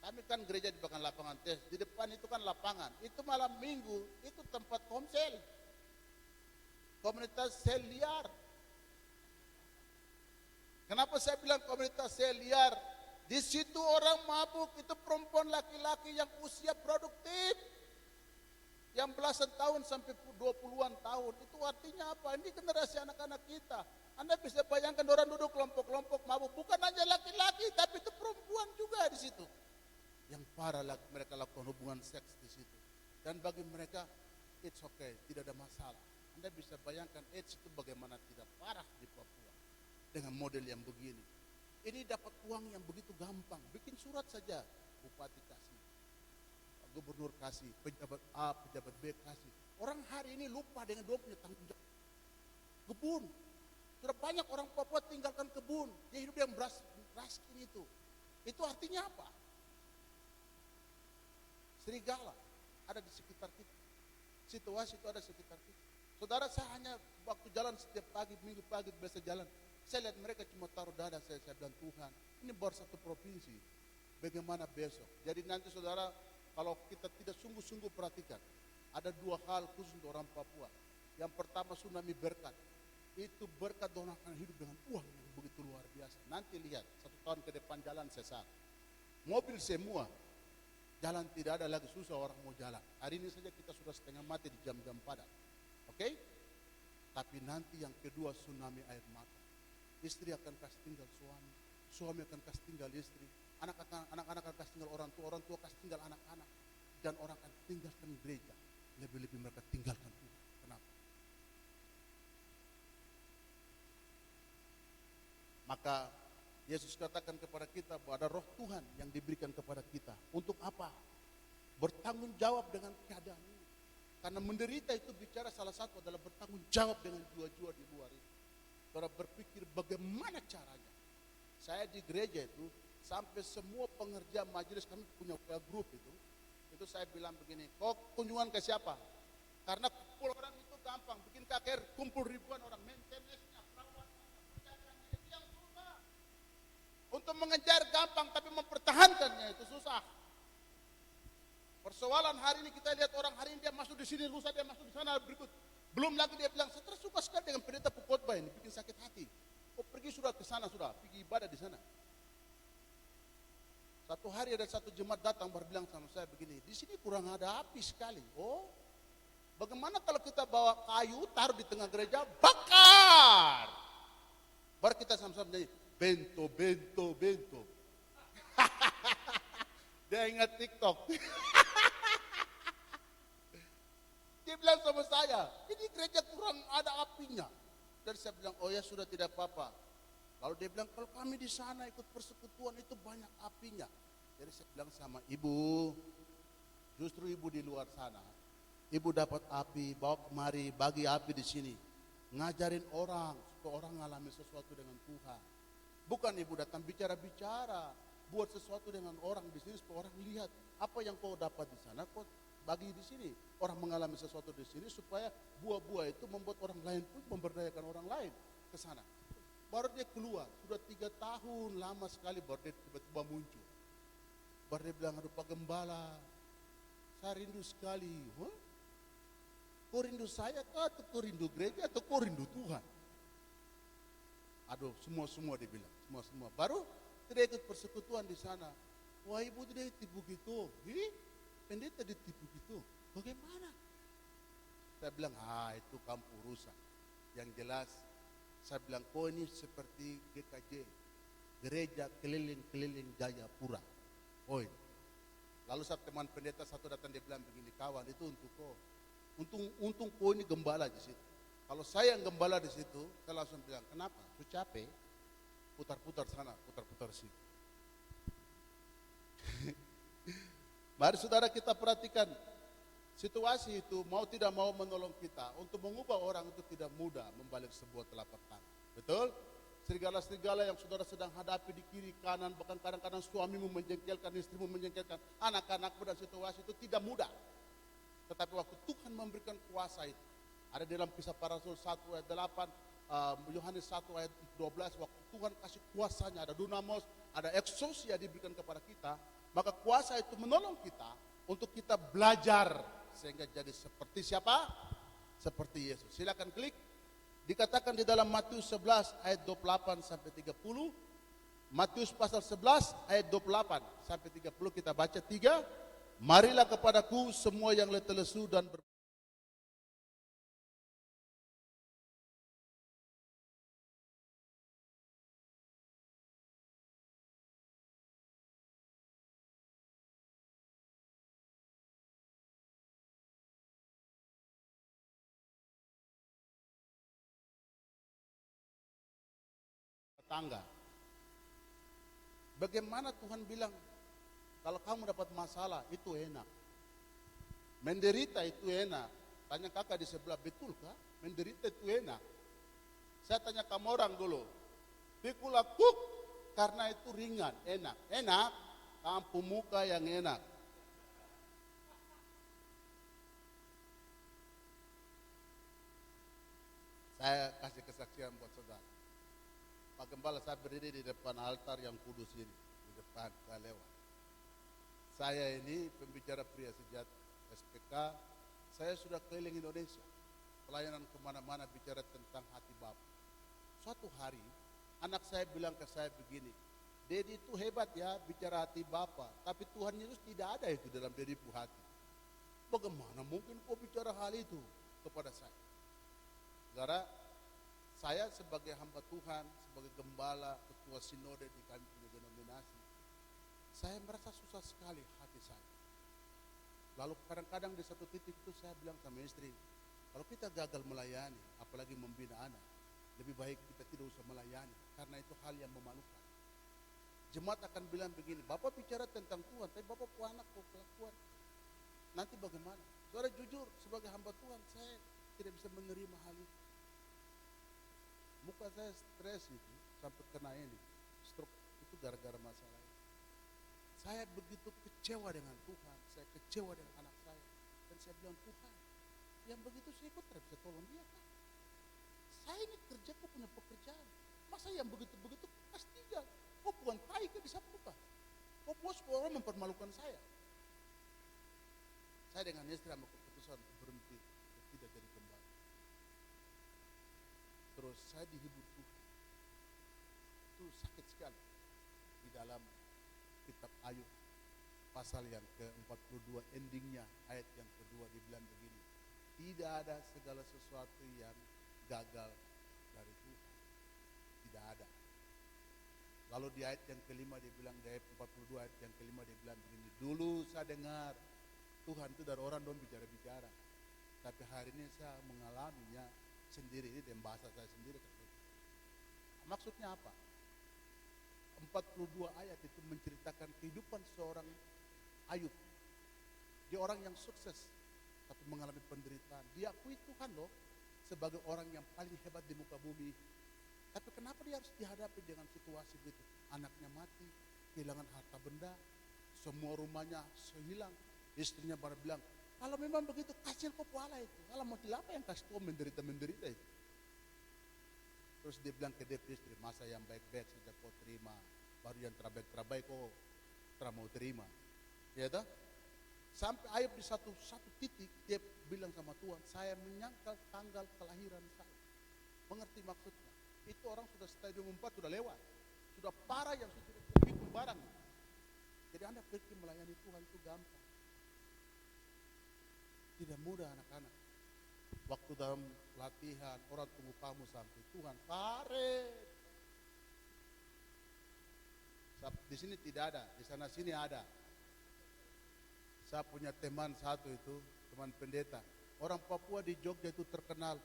kami kan gereja di belakang lapangan tes, di depan itu kan lapangan, itu malam minggu, itu tempat komsel. Komunitas sel liar. Kenapa saya bilang komunitas sel liar? Di situ orang mabuk itu perempuan laki-laki yang usia produktif. Yang belasan tahun sampai 20-an tahun. Itu artinya apa? Ini generasi anak-anak kita. Anda bisa bayangkan orang duduk kelompok-kelompok mabuk. Bukan hanya laki-laki, tapi itu perempuan juga di situ. Yang parah mereka lakukan hubungan seks di situ. Dan bagi mereka, it's okay, tidak ada masalah. Anda bisa bayangkan AIDS itu bagaimana tidak parah di Papua dengan model yang begini. Ini dapat uang yang begitu gampang. Bikin surat saja, bupati kasih, gubernur kasih, pejabat A, pejabat B kasih. Orang hari ini lupa dengan dia punya tanggung jawab. Kebun, sudah banyak orang Papua tinggalkan kebun. Dia hidup yang raskin itu. Itu artinya apa? Serigala ada di sekitar kita. Situasi itu ada di sekitar kita. Saudara, saya hanya waktu jalan setiap pagi, minggu pagi biasa jalan, saya lihat mereka cuma taruh dada, saya bilang, Tuhan, ini baru satu provinsi, bagaimana besok? Jadi nanti saudara, kalau kita tidak sungguh-sungguh perhatikan, ada 2 hal khusus untuk orang Papua. Yang pertama, tsunami berkat. Itu berkat orang akan hidup dengan uang yang begitu luar biasa. Nanti lihat, 1 tahun ke depan jalan sesat. Mobil semua, jalan tidak ada lagi, susah orang mau jalan. Hari ini saja kita sudah setengah mati di jam-jam padat. Oke? Tapi nanti yang kedua tsunami air mata. Istri akan kasih tinggal suami, suami akan kasih tinggal istri, anak-anak akan kasih tinggal orang tua kasih tinggal anak-anak, dan orang akan tinggalkan gereja. Lebih-lebih mereka tinggalkan Tuhan. Kenapa? Maka Yesus katakan kepada kita bahwa ada roh Tuhan yang diberikan kepada kita. Untuk apa? Bertanggung jawab dengan keadaan ini. Karena menderita itu bicara salah satu adalah bertanggung jawab dengan jiwa-jiwa di luar itu. Saudara berpikir bagaimana caranya. Saya di gereja itu sampai semua pengerja majelis kami punya grup itu saya bilang begini, kau kunjungan ke siapa? Karena kumpul orang itu gampang, bikin KKR kumpul ribuan orang, maintenance-nya, perawatannya, penjagaannya itu yang susah. Untuk mengejar gampang, tapi mempertahankannya itu susah. Persoalan hari ini kita lihat orang hari ini dia masuk di sini, lusa dia masuk di sana, berikut. Belum lagi dia bilang, saya tersuka sekali dengan pendeta pengkhotbah ini, bikin sakit hati. Kau pergi sudah ke sana sudah, pergi ibadah di sana. Satu hari ada satu jemaat datang berbilang sama saya begini, di sini kurang ada api sekali. Oh, bagaimana kalau kita bawa kayu taruh di tengah gereja, bakar? Baru kita sama-sama nyanyi, bento, bento, bento. Dia ingat TikTok. Dia bilang sama saya, ini gereja kurang ada apinya. Dan saya bilang, oh ya sudah tidak apa-apa. Lalu dia bilang, kalau kami di sana ikut persekutuan itu banyak apinya. Jadi saya bilang sama ibu, justru ibu di luar sana, ibu dapat api, bawa kemari, bagi api di sini. Ngajarin orang, supaya orang ngalami sesuatu dengan Tuhan. Bukan ibu datang bicara-bicara, buat sesuatu dengan orang di sini supaya orang lihat apa yang kau dapat di sana, kau bagi di sini. Orang mengalami sesuatu di sini supaya buah-buah itu membuat orang lain pun memberdayakan orang lain ke sana. Baru dia keluar, sudah 3 tahun lama sekali baru dia tiba-tiba muncul. Baru dia bilang, aduh Pak Gembala, saya rindu sekali. Huh? Kau rindu saya kah? Atau kau rindu gereja? Atau kau rindu Tuhan? Aduh, semua dia bilang, semua. Baru tidak ikut persekutuan di sana. Wah ibu tidak ditipu gitu. Pendeta ditipu gitu. Bagaimana? Saya bilang, itu kamu urusan. Yang jelas, saya bilang, kau ini seperti GKJ, Gereja Keliling-Keliling Jayapura. Oi. Lalu saat teman pendeta satu datang dia bilang begini, kawan itu untuk kau. Untung kau ini gembala di situ. Kalau saya yang gembala di situ, saya langsung bilang, kenapa? Aku capek, putar-putar sana, putar-putar sini. Mari saudara kita perhatikan, situasi itu mau tidak mau menolong kita. Untuk mengubah orang itu tidak mudah membalik sebuah telapak tangan. Betul? Serigala-serigala yang saudara sedang hadapi di kiri kanan, bahkan kadang-kadang suamimu menjengkelkan, istrimu menjengkelkan, anak-anakmu dan situasi itu tidak mudah. Tetapi waktu Tuhan memberikan kuasa itu, ada dalam Kisah Para Rasul 1 ayat 8, Yohanes 1 ayat 12, waktu Tuhan kasih kuasanya, ada dunamos, ada eksosia diberikan kepada kita, maka kuasa itu menolong kita untuk kita belajar sehingga jadi seperti siapa? Seperti Yesus. Silakan klik. Dikatakan di dalam Matius 11 ayat 28 sampai 30. Matius pasal 11 ayat 28 sampai 30 kita baca 3. Marilah kepadaku semua yang letih lesu dan tangga. Bagaimana Tuhan bilang, kalau kamu dapat masalah itu enak, menderita itu enak. Tanya kakak di sebelah, betul kah? Menderita itu enak. Saya tanya kamu orang dulu, pikul kuk karena itu ringan, enak. Enak, kampu muka yang enak. Saya kasih kesaksian buat saudara. Pak Gembala, saya berdiri di depan altar yang kudus ini, di depan saya lewat. Saya ini pembicara pria sejati SPK, saya sudah keliling Indonesia, pelayanan kemana-mana bicara tentang hati Bapa. Suatu hari, anak saya bilang ke saya begini, Dedi itu hebat ya bicara hati Bapa, tapi Tuhan Yesus tidak ada itu dalam Dedi itu hati. Bagaimana mungkin kau bicara hal itu kepada saya? Saudara, saya sebagai hamba Tuhan, sebagai gembala, ketua sinode di kami punya denominasi, saya merasa susah sekali hati saya. Lalu kadang-kadang di satu titik itu saya bilang sama istri, kalau kita gagal melayani, apalagi membina anak, lebih baik kita tidak usah melayani, karena itu hal yang memalukan. Jemaat akan bilang begini, Bapak bicara tentang Tuhan, tapi Bapak punya anak, kok kelakuan. Nanti bagaimana? Saudara jujur, sebagai hamba Tuhan, saya tidak bisa menerima hal itu. Muka saya stres itu, sampai kena ini, stroke itu gara-gara masalah ini. Saya begitu kecewa dengan Tuhan, saya kecewa dengan anak saya. Dan saya bilang, Tuhan, yang begitu saya ikut tidak bisa tolong dia kan? Saya ini kerja, kok punya pekerjaan. Masa yang begitu-begitu kelas 3? Kok bukan tai ke bisa buka? Kok bos orang mempermalukan saya? Saya dengan istri ambil keputusan berhenti, tidak jadi kembali. Terus saya dihibur Tuhan. Itu sakit sekali. Di dalam kitab Ayub pasal yang ke-42 endingnya ayat yang kedua dibilang begini, tidak ada segala sesuatu yang gagal dari Tuhan, tidak ada. Lalu di ayat yang kelima dia bilang, di ayat 42 ayat yang kelima dia bilang begini, dulu saya dengar Tuhan itu dari orang dong bicara-bicara, tapi hari ini saya mengalaminya sendiri, ini dengan bahasa saya sendiri. Maksudnya apa? 42 ayat itu menceritakan kehidupan seorang Ayub. Dia orang yang sukses, tapi mengalami penderitaan. Diakui Tuhan loh sebagai orang yang paling hebat di muka bumi. Tapi kenapa dia harus dihadapi dengan situasi begitu? Anaknya mati, kehilangan harta benda, semua rumahnya hilang. Istrinya baru bilang, kalau memang begitu kecil kok poala itu. Kalau mau apa yang kasih tahu menderita-menderita itu. Terus dia bilang ke dia istri, masa yang baik-baik sudah kau terima, baru yang terbaik-terbaik kau tidak mau terima. Ya toh? Sampai Ayub di satu titik dia bilang sama Tuhan, saya menyangkal tanggal kelahiran saya. Mengerti maksudnya? Itu orang sudah stadium 4 sudah lewat, sudah parah yang sudah hitung barang. Jadi Anda pergi melayani Tuhan itu gampang, tidak mudah anak-anak. Waktu dalam latihan orang tunggu kamu sampai Tuhan karet. Di sini tidak ada, di sana sini ada. Saya punya teman satu itu, teman pendeta. Orang Papua di Jogja itu terkenal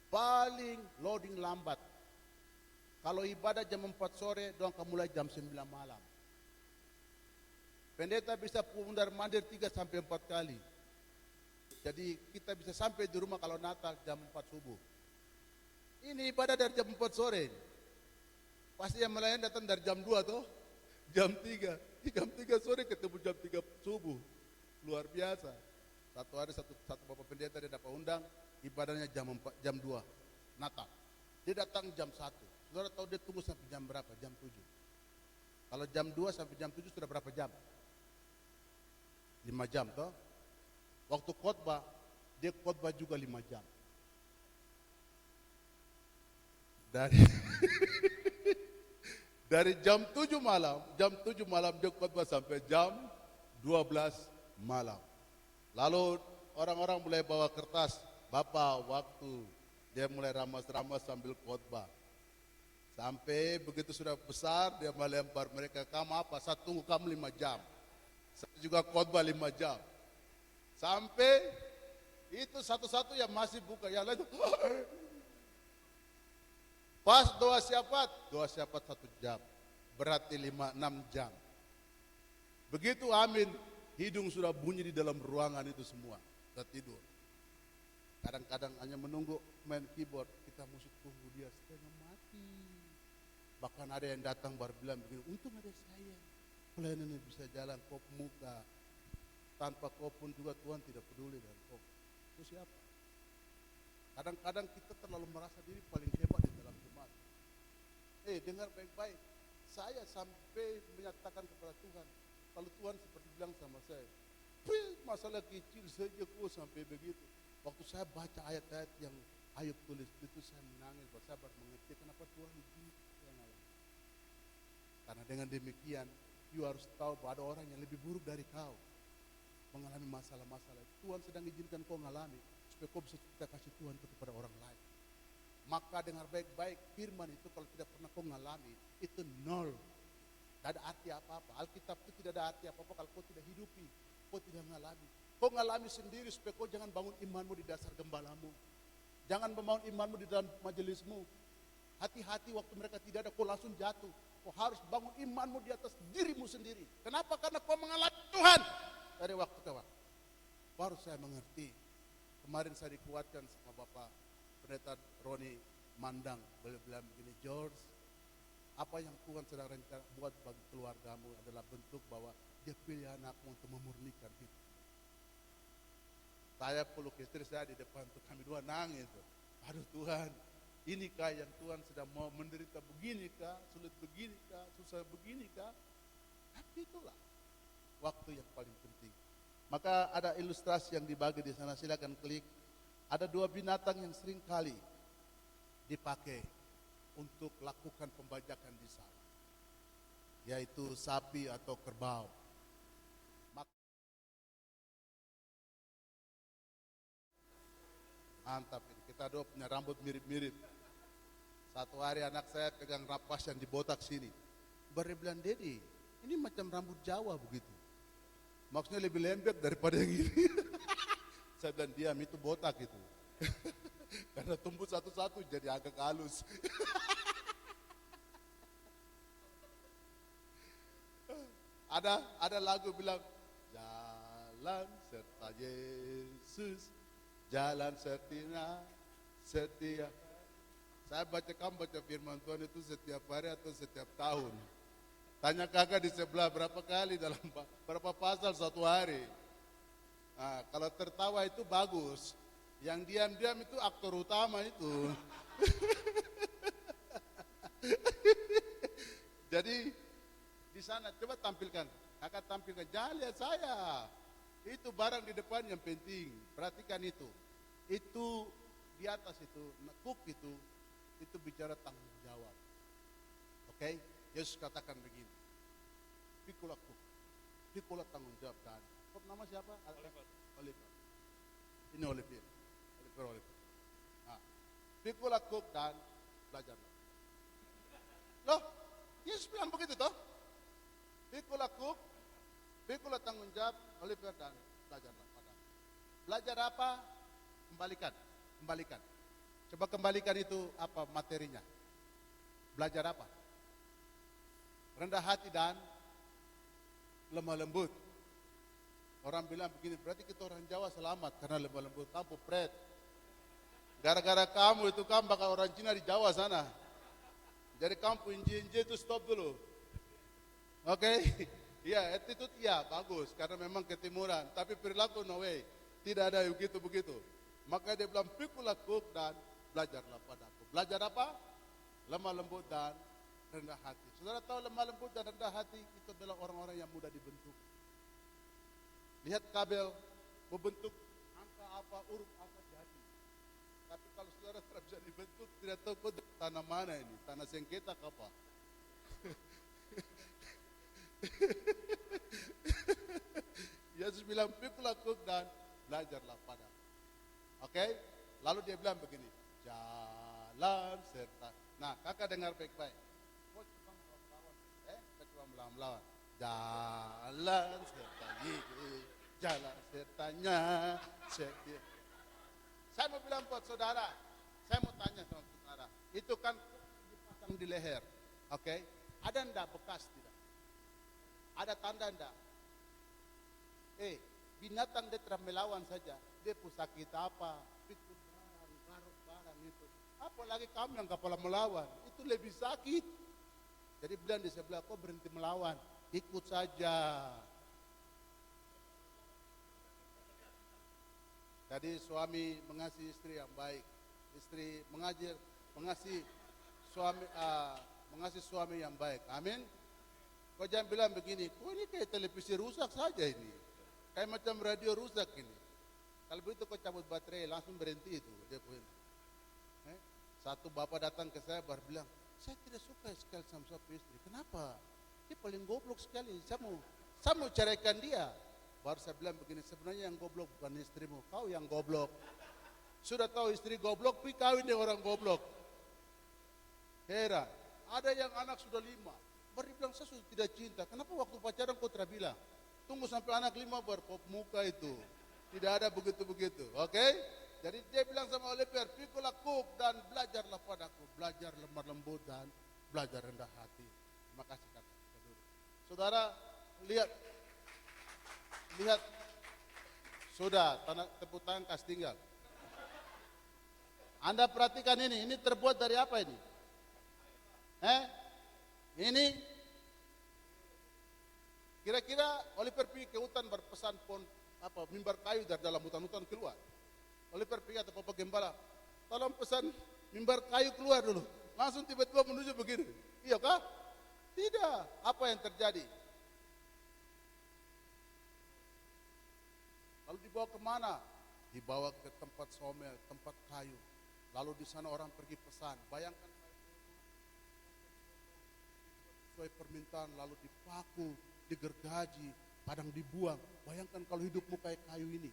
paling loading lambat. Kalau ibadah jam 4 sore, doang kamu mulai jam 9 malam. Pendeta bisa mundar-mandir 3 sampai 4 kali. Jadi kita bisa sampai di rumah kalau Natal jam 4 subuh. Ini ibadah dari jam 4 sore. Pasti yang melayani datang dari jam 2 toh. Jam 3. Jam 3 sore ketemu jam 3 subuh. Luar biasa. Satu hari satu bapak pendeta dia dapat undang, ibadahnya jam 2 Natal. Dia datang jam 1. Saudara tahu dia tunggu sampai jam berapa? Jam 7. Kalau jam 2 sampai jam 7 sudah berapa jam? 5 jam toh. Waktu khotbah, dia khotbah juga 5 jam. Dari jam 7 malam dia khotbah sampai jam 12 malam. Lalu orang-orang mulai bawa kertas, Bapak waktu, dia mulai ramas-ramas sambil khotbah. Sampai begitu sudah besar, dia melempar mereka, kamu apa? Saya tunggu kamu 5 jam. Saya juga khotbah 5 jam. Sampai itu satu-satu yang masih buka, yang lain itu pas doa syafaat 1 jam, berarti 5-6 jam. Begitu amin, hidung sudah bunyi di dalam ruangan itu semua, sudah tidur. Kadang-kadang hanya menunggu main keyboard, kita mesti tunggu dia setengah mati. Bahkan ada yang datang baru bilang begini, untung ada saya, pelayanan bisa jalan kop muka. Tanpa kau pun juga Tuhan tidak peduli dengan kau. Itu siapa? Kadang-kadang kita terlalu merasa diri paling hebat di dalam jemaat. Dengar baik-baik. Saya sampai menyatakan kepada Tuhan, kalau Tuhan seperti bilang sama saya, masalah kecil saja kok sampai begitu. Waktu saya baca ayat-ayat yang Ayub tulis itu saya menangis, saya baru mengerti kenapa Tuhan begitu. Karena dengan demikian, you harus tahu bahwa ada orang yang lebih buruk dari kau. Mengalami masalah-masalah. Tuhan sedang izinkan kau mengalami, supaya kau bisa cerita kasih Tuhan itu kepada orang lain. Maka dengar baik-baik, firman itu kalau tidak pernah kau mengalami, itu nol. Tidak ada arti apa-apa. Alkitab itu tidak ada arti apa-apa kalau kau tidak hidupi, kau tidak mengalami. Kau mengalami sendiri supaya kau jangan bangun imanmu di dasar gembalamu. Jangan membangun imanmu di dalam majelismu. Hati-hati waktu mereka tidak ada, kau langsung jatuh. Kau harus bangun imanmu di atas dirimu sendiri. Kenapa? Karena kau mengalami Tuhan dari waktu ke waktu. Baru saya mengerti. Kemarin saya dikuatkan sama Bapak Pendeta Roni Mandang. Beliau bilang begini, George, apa yang Tuhan sedang rencana buat bagi keluargamu adalah bentuk bahwa Dia pilih anakmu untuk memurnikan hidup. Saya peluk istri saya di depan tuh, kami dua nangis tuh. Aduh Tuhan, inikah yang Tuhan sedang mau menderita beginikah, sulit beginikah, susah beginikah? Tapi itulah waktu yang paling penting. Maka ada ilustrasi yang dibagi di sana, silakan klik. Ada dua binatang yang sering kali dipakai untuk lakukan pembajakan di sana, yaitu sapi atau kerbau. Mantap ini, kita dua punya rambut mirip-mirip. Satu hari anak saya pegang rapas yang dibotak sini. Baru bilang, Dedi, ini macam rambut Jawa begitu. Maksudnya lebih lembek daripada yang ini. Saya bilang, diam, itu botak itu. Karena tumbuh satu-satu jadi agak halus. Ada lagu bilang, jalan serta Yesus, jalan setia. Saya kamu baca firman Tuhan itu setiap hari atau setiap tahun? Tanya kakak di sebelah berapa kali dalam berapa pasal satu hari. Nah, kalau tertawa itu bagus. Yang diam-diam itu aktor utama itu. Jadi di sana coba tampilkan, kakak tampilkan, jangan lihat saya. Itu barang di depan yang penting, perhatikan itu. Itu di atas itu, cook itu bicara tanggung jawab. Oke? Yesus katakan begini, pikulah cook, pikulah tanggung jawab dan. Kok nama siapa? Oliver. Ini Oliver. Nah, pikulah cook dan belajarlah. Loh, Yesus bilang begitu toh? Pikulah cook, pikulah tanggung jawab, Oliver dan belajarlah pada. Belajar apa? Kembalikan. Coba kembalikan itu apa materinya? Belajar apa? Rendah hati dan lemah lembut. Orang bilang begini, berarti kita orang Jawa selamat karena lemah lembut. Kamu pret. Gara-gara kamu itu kamu bakal orang Cina di Jawa sana. Jadi kamu inji-inji itu stop dulu. Oke? Iya, attitude iya bagus karena memang ketimuran. Tapi perilaku no way. Tidak ada begitu-begitu. Maka dia bilang, pikulah cook dan belajarlah padaku. Belajar apa? Lemah lembut dan rendah hati. Saudara tahu lemah lembut dan rendah hati itu adalah orang-orang yang mudah dibentuk. Lihat kabel, membentuk angka apa, huruf apa jadi. Tapi kalau saudara tidak bisa dibentuk, tidak tahu kok tanah mana ini, tanah sengketa apa. Yesus bilang, pikulah cook dan belajarlah padaku. Oke? Lalu dia bilang begini, jalan serta. Nah, kakak dengar baik-baik. Kau cuma melawan, kau cuma melawan. Jalan serta Yesus, jalan sertanya setia. Saya mau bilang buat saudara, saya mau tanya sama saudara, itu kan dipasang di leher, oke? Ada enggak bekas tidak? Ada tanda enggak? Binatang dia tidak melawan saja, dia pun sakit apa, pikul barang itu. Apalagi kamu yang kepala melawan, itu lebih sakit. Jadi bilang di sebelah, kau berhenti melawan, ikut saja. Jadi suami mengasihi istri yang baik, istri mengasihi suami yang baik. Amin. Kau jangan bilang begini, kok ini kayak televisi rusak saja ini, kayak macam radio rusak ini. Kalau begitu kau cabut baterai, langsung berhenti itu. Dia pun. Satu bapak datang ke saya baru bilang, saya tidak suka sekali sama suami istri. Kenapa? Dia paling goblok sekali. Saya mau ceraikan dia. Baru saya bilang begini, sebenarnya yang goblok bukan istrimu, kau yang goblok. Sudah tahu istri goblok, pergi kawin dengan orang goblok. Heran, ada yang anak sudah 5. Baru dia bilang, saya sudah tidak cinta. Kenapa waktu pacaran kau tidak bilang? Tunggu sampai anak 5 baru pop muka itu. Tidak ada begitu-begitu, oke? Jadi dia bilang sama Oliver, pikulah kuk dan belajarlah padaku. Belajar lemah lembut dan belajar rendah hati. Terima kasih kakak. Saudara, lihat. Sudah, tepuk tangan kasih tinggal. Anda perhatikan ini terbuat dari apa ini? Ini kira-kira Oliver pergi ke hutan berpesan mimbar kayu dari dalam hutan keluar. Oliver pergi atau Bapak Gembala, tolong pesan mimbar kayu keluar dulu. Langsung tiba-tiba menuju begini. Iya kah? Tidak. Apa yang terjadi? Lalu dibawa kemana? Dibawa ke tempat somel, tempat kayu. Lalu di sana orang pergi pesan. Bayangkan sesuai permintaan, lalu dipaku, digergaji, kadang dibuang. Bayangkan kalau hidupmu kayak kayu ini.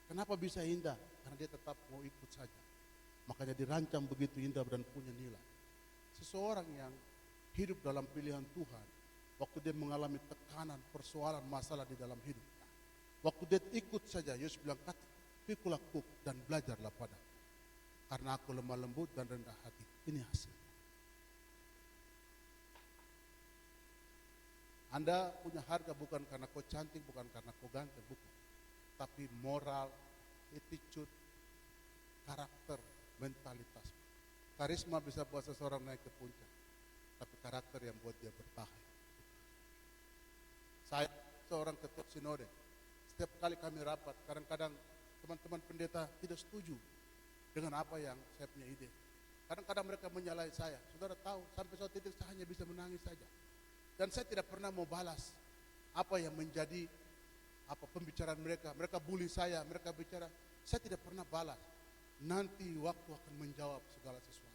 Kenapa bisa indah? Karena dia tetap mau ikut saja. Makanya dirancang begitu indah dan punya nilai. Seseorang yang hidup dalam pilihan Tuhan, waktu dia mengalami tekanan, persoalan, masalah di dalam hidup, waktu dia ikut saja, Yesus bilang, pikulah kuk dan belajarlah padaku. Karena aku lemah lembut dan rendah hati. Ini hasil. Anda punya harga bukan karena kau cantik, bukan karena kau ganteng, bukan. Tapi moral, attitude, karakter, mentalitas. Karisma bisa buat seseorang naik ke puncak, tapi karakter yang buat dia bertahan. Saya seorang ketua sinode. Setiap kali kami rapat, kadang-kadang teman-teman pendeta tidak setuju dengan apa yang saya punya ide. Kadang-kadang mereka menyalahi saya. Saudara tahu, sampai suatu titik saya hanya bisa menangis saja. Dan saya tidak pernah mau balas apa yang menjadi pembicaraan mereka. Mereka bully saya, mereka bicara. Saya tidak pernah balas. Nanti waktu akan menjawab segala sesuatu.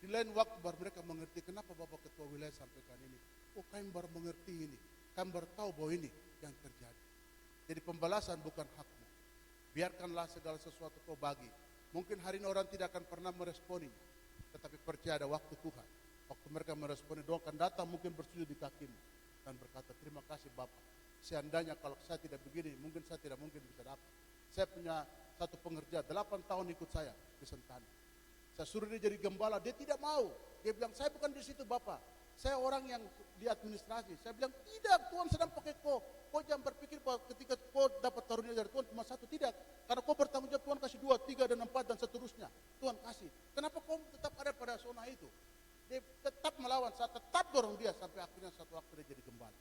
Di lain waktu baru mereka mengerti kenapa Bapak Ketua Wilayah sampaikan ini. Oh, kami baru mengerti ini. Kami baru tahu bahwa ini yang terjadi. Jadi pembalasan bukan hakmu. Biarkanlah segala sesuatu kau bagi. Mungkin hari ini orang tidak akan pernah meresponinya. Tetapi percaya ada waktu Tuhan. Waktu mereka meresponi, doa akan datang mungkin bersujud di kakimu. Dan berkata, terima kasih Bapak. Seandainya kalau saya tidak begini, mungkin saya tidak mungkin bisa dapat. Saya punya satu pengerja, 8 tahun ikut saya di Sentani. Saya suruh dia jadi gembala, dia tidak mau. Dia bilang, saya bukan di situ Bapak. Saya orang yang di administrasi. Saya bilang, tidak, Tuhan sedang pakai kau. Kau jangan berpikir bahwa ketika kau dapat karunia dari Tuhan cuma 1, tidak. Karena kau bertanggung jawab, Tuhan kasih 2, 3, dan 4, dan seterusnya. Tuhan kasih. Kenapa kau tetap ada pada zona itu? Dia tetap melawan, saya tetap dorong dia sampai akhirnya satu waktu dia jadi gembala.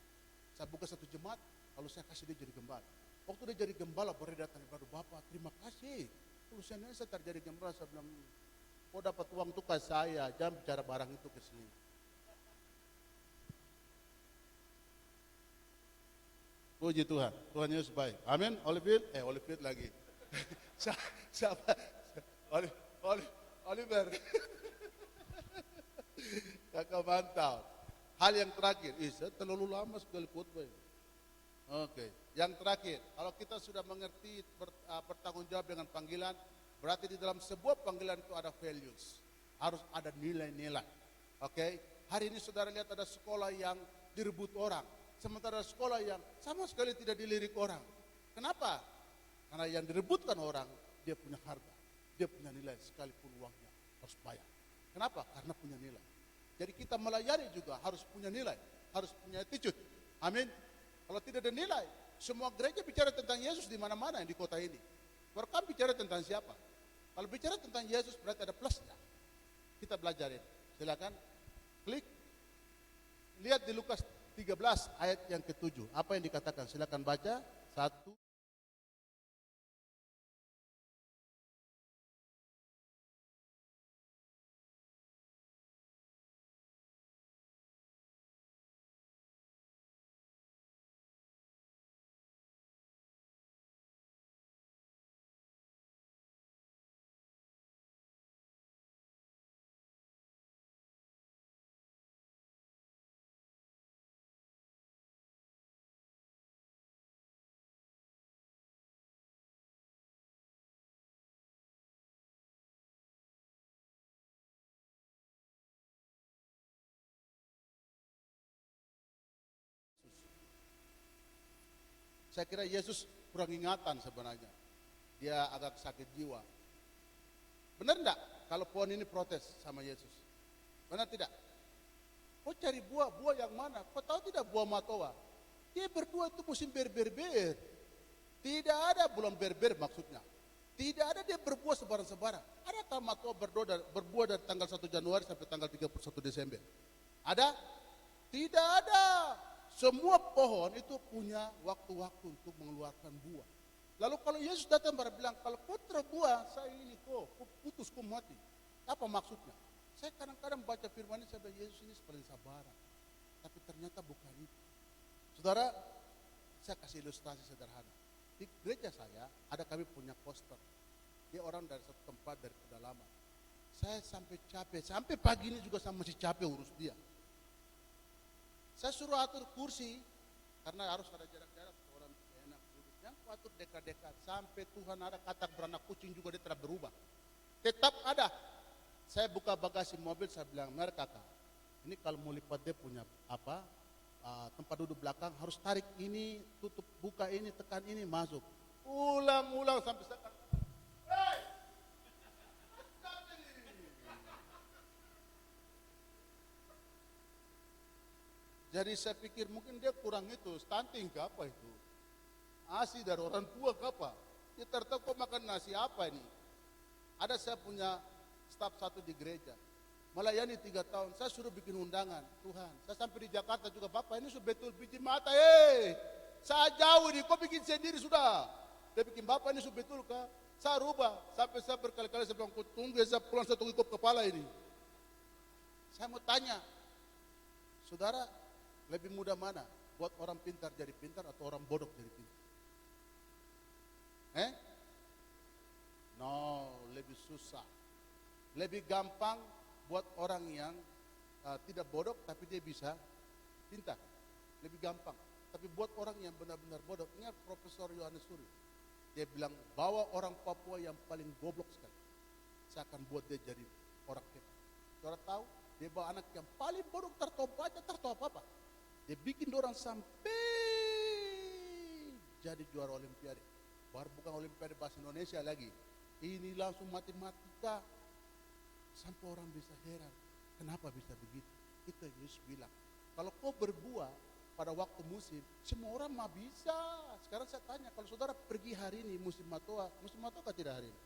Saya buka satu jemaat, lalu saya kasih dia jadi gembala. Waktu dia jadi gembala, baru dia datang baru, Bapak terima kasih. Lalu saya terjadi gembala, saya bilang, kau dapat uang itu ke saya, jangan bicara barang itu ke sini. Puji Tuhan, Tuhan Yesus baik. Amin. Oliver lagi. Siapa? Oliver. Kakak mantap. Hal yang terakhir, saya terlalu lama sekali khotbah ini. Oke, yang terakhir, kalau kita sudah mengerti bertanggung jawab dengan panggilan, berarti di dalam sebuah panggilan itu ada values, harus ada nilai-nilai. Oke, hari ini saudara lihat ada sekolah yang direbut orang, sementara sekolah yang sama sekali tidak dilirik orang. Kenapa? Karena yang direbutkan orang, dia punya harga, dia punya nilai, sekalipun uangnya harus bayar. Kenapa? Karena punya nilai. Jadi kita melayani juga harus punya nilai, harus punya attitude. Amin. Kalau tidak ada nilai, semua gereja bicara tentang Yesus di mana-mana di kota ini. Mereka bicara tentang siapa? Kalau bicara tentang Yesus berarti ada plusnya. Kita belajar ini. Silakan klik. Lihat di Lukas 13 ayat yang ke-7. Apa yang dikatakan? Silakan baca. 1 Saya kira Yesus kurang ingatan sebenarnya. Dia agak sakit jiwa. Benar enggak kalau pohon ini protes sama Yesus? Benar tidak? Kau cari buah yang mana? Kau tahu tidak buah matoa? Dia berdua itu musim ber-ber-ber. Tidak ada bulan ber-ber maksudnya. Tidak ada dia berbuah sebarang-sebarang. Ada tak matoa berbuah dari tanggal 1 Januari sampai tanggal 31 Desember? Ada? Tidak ada. Semua pohon itu punya waktu-waktu untuk mengeluarkan buah. Lalu kalau Yesus datang baru bilang, kalau kau terbuah, saya ini kau putus, kau mati. Apa maksudnya? Saya kadang-kadang baca firman ini, saya bilang, Yesus ini seperti sabaran. Tapi ternyata bukan itu. Saudara, saya kasih ilustrasi sederhana. Di gereja saya, ada kami punya poster. Dia orang dari satu tempat, dari pedalaman. Saya sampai capek, sampai pagi ini juga saya masih capek urus dia. Saya suruh atur kursi, karena harus ada jarak-jarak, orang enak duduk. Yang atur dekat-dekat, sampai Tuhan ada katak beranak kucing juga dia tidak berubah. Tetap ada. Saya buka bagasi mobil, saya bilang, mari kakak, ini kalau mau lipat dia punya tempat duduk belakang, harus tarik ini, tutup, buka ini, tekan ini, masuk. Ulang-ulang sampai sekarang. Hey! Jadi saya pikir mungkin dia kurang itu, stunting ke apa itu? ASI dari orang tua ke apa? Dia tertahu kok makan nasi apa ini? Ada saya punya staf satu di gereja, melayani 3 tahun, saya suruh bikin undangan. Tuhan, saya sampai di Jakarta juga, Bapak ini sudah betul biji mata, saya jauh ini, kok bikin sendiri sudah. Dia bikin, Bapak ini sudah betul kah? Saya rubah, sampai saya berkali-kali saya bilang, tunggu saya pulang, saya tunggu ikut kepala ini. Saya mau tanya, saudara, lebih mudah mana? Buat orang pintar jadi pintar atau orang bodoh jadi pintar? No, lebih susah. Lebih gampang buat orang yang tidak bodoh tapi dia bisa pintar. Lebih gampang. Tapi buat orang yang benar-benar bodoh, ingat Profesor Yohanes Suri. Dia bilang, bawa orang Papua yang paling goblok sekali. Saya akan buat dia jadi orang hebat. Saudara tahu, dia bawa anak yang paling bodoh, tertahu baca, tertahu apa-apa. Dia bikin orang sampai jadi juara olimpiade. Baru bukan olimpiade bahasa Indonesia lagi. Ini langsung matematika. Sampai orang bisa heran. Kenapa bisa begitu? Itu yang Yesus bilang. Kalau kau berbuah pada waktu musim, semua orang mah bisa. Sekarang saya tanya, kalau saudara pergi hari ini musim matoa kah tidak hari ini?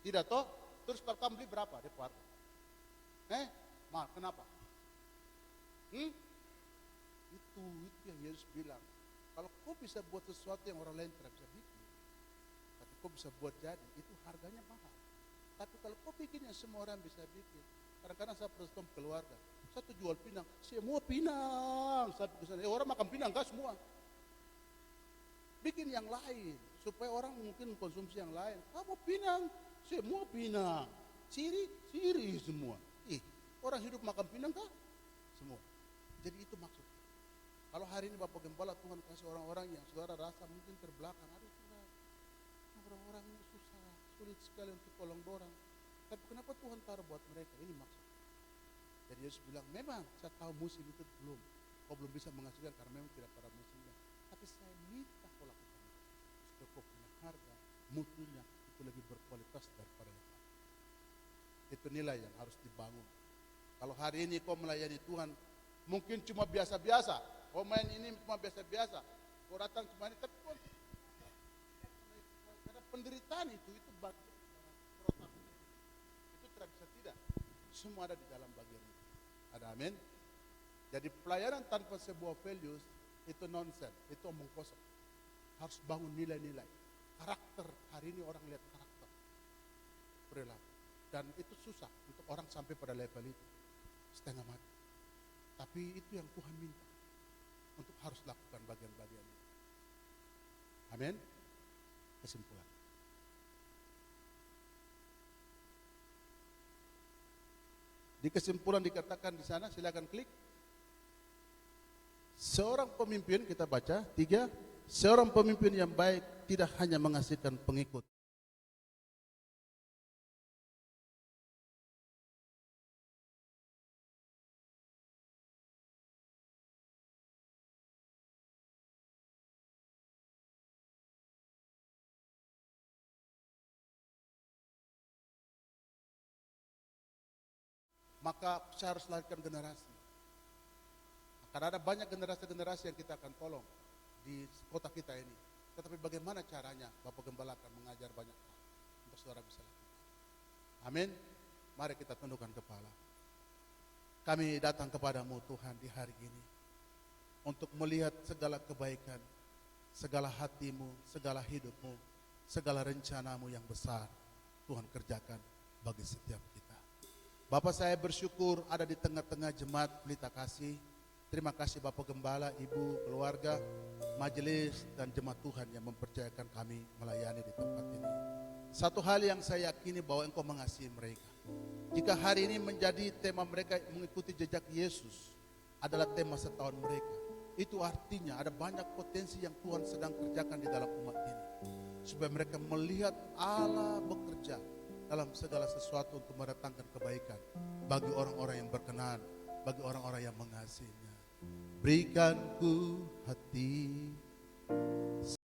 Tidak toh? Terus kalau kamu beli berapa? Dia parkir. Kenapa? Itu yang Yesus bilang. Kalau kau bisa buat sesuatu yang orang lain tidak bisa bikin, tapi kau bisa buat jadi, itu harganya mahal. Tapi kalau kau bikin yang semua orang bisa bikin, kadang-kadang saya presentasi keluarga, saya tuh jual pinang, semua pinang. Saya pikir, orang makan pinang gak semua. Bikin yang lain, supaya orang mungkin konsumsi yang lain. Kamu pinang, semua pinang. Siri semua. Orang hidup makan pinang kah? Semua. Jadi itu maksud. Kalau hari ini Bapak Gembala, Tuhan kasih orang-orang yang saudara rasa mungkin terbelakang. Aduh saudara, orang-orang ini susah, sulit sekali untuk tolong orang. Tapi kenapa Tuhan taruh buat mereka? Ini maksud. Jadi Yesus bilang, memang saya tahu musim itu belum. Kau belum bisa menghasilkan karena memang tidak pada musimnya. Tapi saya minta kau lakukan itu. Supaya kau punya harga, mutunya itu lebih berkualitas daripada yang lain. Itu nilai yang harus dibangun. Kalau hari ini kau melayani Tuhan, mungkin cuma biasa-biasa. Kau main ini cuma biasa-biasa. Kau datang cuma ini, tapi kau karena penderitaan itu bagian protap. Itu tidak bisa tidak. Semua ada di dalam bagian itu. Ada amin. Jadi pelayanan tanpa sebuah values itu nonsense, itu omong kosong. Harus bangun nilai-nilai. Karakter, hari ini orang lihat karakter. Perilaku. Dan itu susah untuk orang sampai pada level itu. Setengah mati. Tapi itu yang Tuhan minta. Untuk harus lakukan bagian-bagian itu. Amin. Kesimpulan. Di kesimpulan dikatakan di sana, silakan klik. Seorang pemimpin, kita baca 3, seorang pemimpin yang baik tidak hanya menghasilkan pengikut, maka saya harus lahirkan generasi. Karena ada banyak generasi-generasi yang kita akan tolong di kota kita ini. Tetapi bagaimana caranya Bapak Gembala akan mengajar banyak hal untuk saudara bisa lakukan. Amin. Mari kita tundukkan kepala. Kami datang kepadamu Tuhan di hari ini untuk melihat segala kebaikan, segala hatimu, segala hidupmu, segala rencanamu yang besar Tuhan kerjakan bagi setiap kita. Bapak, saya bersyukur ada di tengah-tengah jemaat Pelita Kasih. Terima kasih Bapak Gembala, Ibu, keluarga, majelis, dan jemaat Tuhan yang mempercayakan kami melayani di tempat ini. Satu hal yang saya yakini bahwa Engkau mengasihi mereka. Jika hari ini menjadi tema mereka mengikuti jejak Yesus adalah tema setahun mereka, itu artinya ada banyak potensi yang Tuhan sedang kerjakan di dalam umat ini. Supaya mereka melihat Allah bekerja dalam segala sesuatu untuk mendatangkan kebaikan bagi orang-orang yang berkenan, bagi orang-orang yang mengasihinya. Berikan ku hati